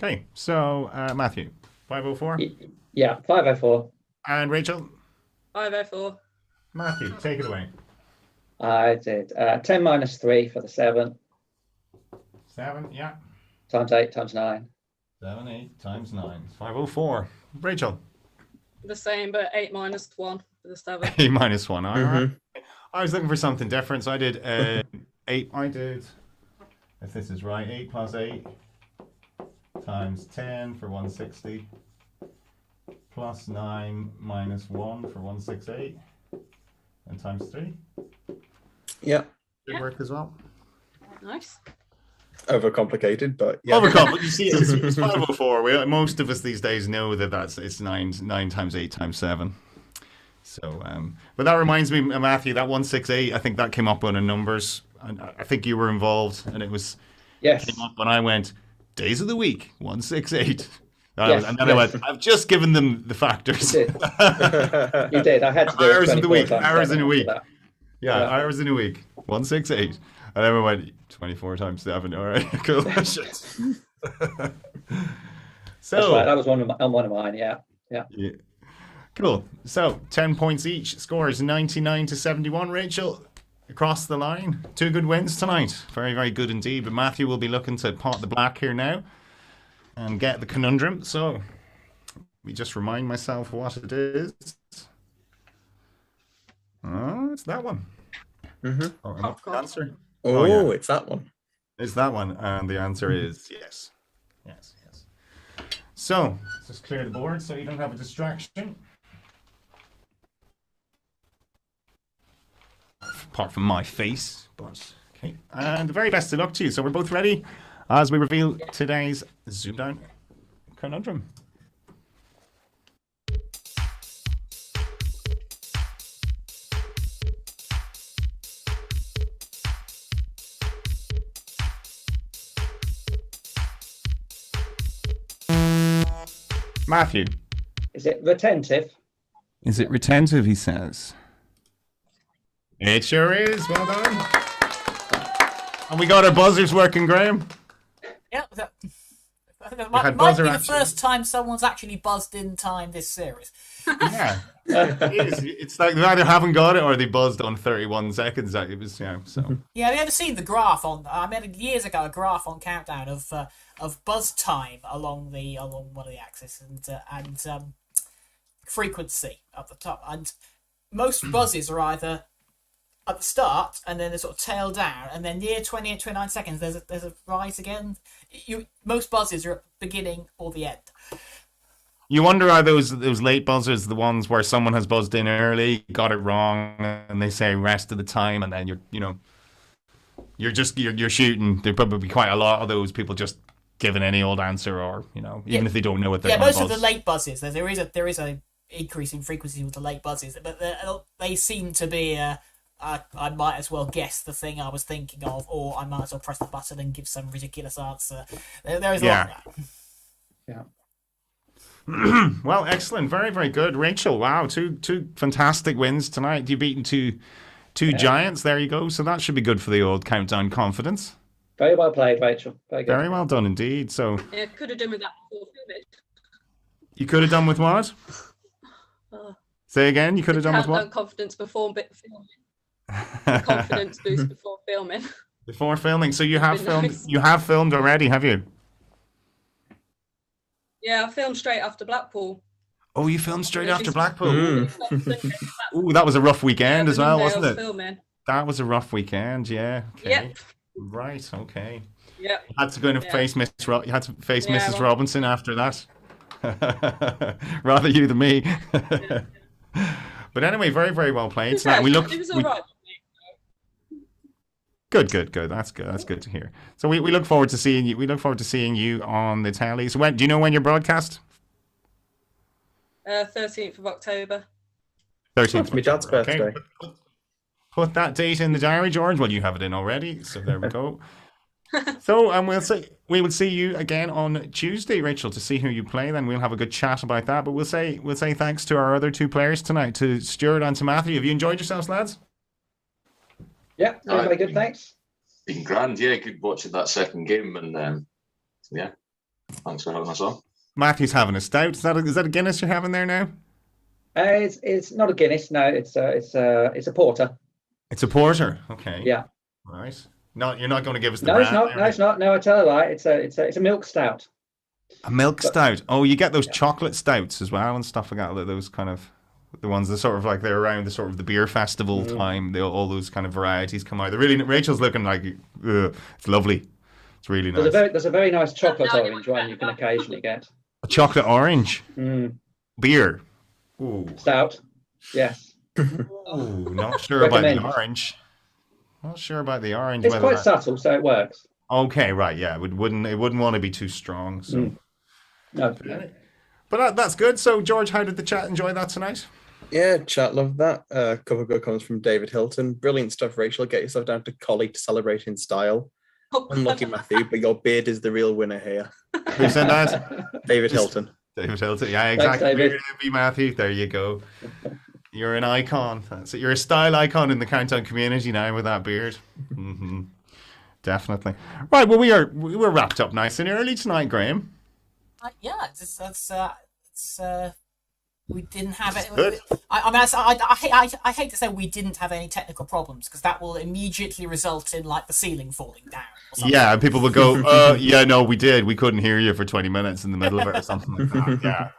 Okay, so Matthew, 504. Yeah, 504. And Rachel? 504. Matthew, take it away. I did 10 minus 3 for the 7. 7, yeah. Times 8 times 9. 7, 8 times 9. 504. Rachel? The same, but 8 minus 1 Just have a A minus 1. All right. I was looking for something different, so I did 8. I did, if this is right, 8 plus 8 times 10 for 160 plus 9 minus 1 for 168 and times 3. Yeah. Good work as well. nice. Overcomplicated, but yeah. Overcomplicated. You see, it's 504. Most of us these days know that it's 9 times 8 times 7. So, but that reminds me, Matthew, that 168, I think that came up on a numbers. And I think you were involved, and it was Yes. came up when I went days of the week 168. Yes, And then I went, I've just given them the factors. You did. You did. I had to do it Hours of the 24 week. times Hours in 7 a week. after that. Yeah, Yeah. hours in a week 168. And then we went 24 times 7. All right, cool. Shit. So That's right. That was one of mine. Yeah. yeah. Cool. So 10 points each. Scores 99 to 71. Rachel, across the line. 2 good wins tonight. Very, very good indeed. But Matthew will be looking to pot the black here now and get the conundrum. So let me just remind myself what it is. Oh, it's that one. Mm-hmm. Oh, and what's the answer? Oh, yeah. it's that one. It's that one. And the answer is yes. Yes, yes. So let's just clear the board so you don't have a distraction. Apart from my face, but okay. And the very best of luck to you. So we're both ready as we reveal today's ZoomDown conundrum. Matthew. Is it retentive? Is it retentive, he says? It sure is. Well done. And we got our buzzers working, Graham. Yeah, that had might buzzer be the action. first time someone's actually buzzed in time this series. Yeah. It is. It's like they either haven't got it or they buzzed on 31 seconds. It was, so. Yeah, have you ever seen the graph on? I made years ago a graph on Countdown of buzz time along one of the axes and frequency at the top. And most buzzes are either at the start and then they sort of tail down, and then near 28, 29 seconds there's a rise again. Most buzzes are at the beginning or the end. You wonder, are those late buzzers the ones where someone has buzzed in early, got it wrong, and they say rest of the time, and then you're shooting. There'd probably be quite a lot of those people just giving any old answer, or even if they don't know what they're. Yeah, gonna most buzz. of the late buzzes there is a increase in frequency with the late buzzes, but they seem to be. I might as well guess the thing I was thinking of, or I might as well press the button and give some ridiculous answer. There is a lot of that. Yeah. Well, excellent, very, very good, Rachel. Wow, two fantastic wins tonight. You've beaten two giants. There you go. So that should be good for the old countdown confidence. Very well played, Rachel. Very good. Very well done indeed. So Yeah, could have done with that before filming. you could have done with what? Say again. You could have done with Countdown what? confidence before filming. Confidence boost before filming. Before filming. So you have filmed. Nice. You have filmed already, have you? Yeah, I filmed straight after Blackpool. Oh, you filmed straight after Blackpool. Mm. Ooh, that was a rough weekend as well, wasn't it? Filming. That was a rough weekend. Yeah. Okay. Yep. Right. Okay. Yep. You had to go and face Miss. You had to face Mrs. Robinson after that. Rather you than me. But anyway, very, very well played. So we look. It was all right. Good. That's good. That's good to hear. So we look forward to seeing you. We look forward to seeing you on the telly. So do you know when your broadcast? 13th of October. 13th. It's my dad's birthday. Put that date in the diary, George. Well, you have it in already. So there we go. So we will see you again on Tuesday, Rachel, to see who you play. Then we'll have a good chat about that. But we'll say thanks to our other two players tonight, to Stuart and to Matthew. Have you enjoyed yourselves, lads? Yeah, very good. Thanks. Been grand, yeah. Good watching that second game, and yeah, thanks for having us on. Matthew's having a stout. Is that a Guinness you're having there now? It's not a Guinness. No, it's a porter. It's a porter. Okay. Yeah. Right. No, you're not going to give us the No, it's brand not. there, No, it's not. No, I tell you lie. It's a milk stout. A milk stout. Oh, you get those chocolate stouts as well and stuff like that. Those kind of The ones that sort of like they're around the sort of the beer festival time. All those kind of varieties come out. They're really Rachel's looking like it's lovely. It's really nice. There's a very nice chocolate orange one you can occasionally get. A chocolate orange beer. Ooh. Stout. Yes. Ooh, not sure about the orange. Not sure about the orange. It's quite subtle, so it works. Okay, right, yeah. It wouldn't want to be too strong. So. No. But that's good. So, George, how did the chat enjoy that tonight? Yeah, chat, loved that. A couple of good comments from David Hilton. Brilliant stuff, Rachel. Get yourself down to Collie to celebrate in style. Unlucky, Matthew, but your beard is the real winner here. Who said that? David Hilton. David Hilton. Yeah, exactly. Thanks, David. Be Matthew. There you go. You're an icon. So you're a style icon in the Countdown community now with that beard. Mm-hmm. Definitely. Right. Well, we're wrapped up nice and early tonight, Graham. Yeah, we didn't have it. Good. I hate to say we didn't have any technical problems because that will immediately result in like the ceiling falling down. Or something. Yeah, and people will go, yeah, no, we did. We couldn't hear you for 20 minutes in the middle of it or something like that. Yeah.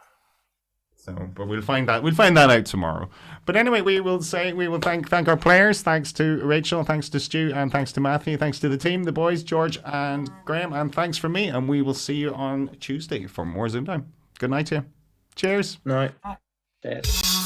So, but we'll find that out tomorrow. But anyway, we will thank our players. Thanks to Rachel, thanks to Stu, and thanks to Matthew, thanks to the team, the boys, George and Graham, and thanks from me. And we will see you on Tuesday for more ZoomDown. Good night to you. Cheers. Night. Cheers.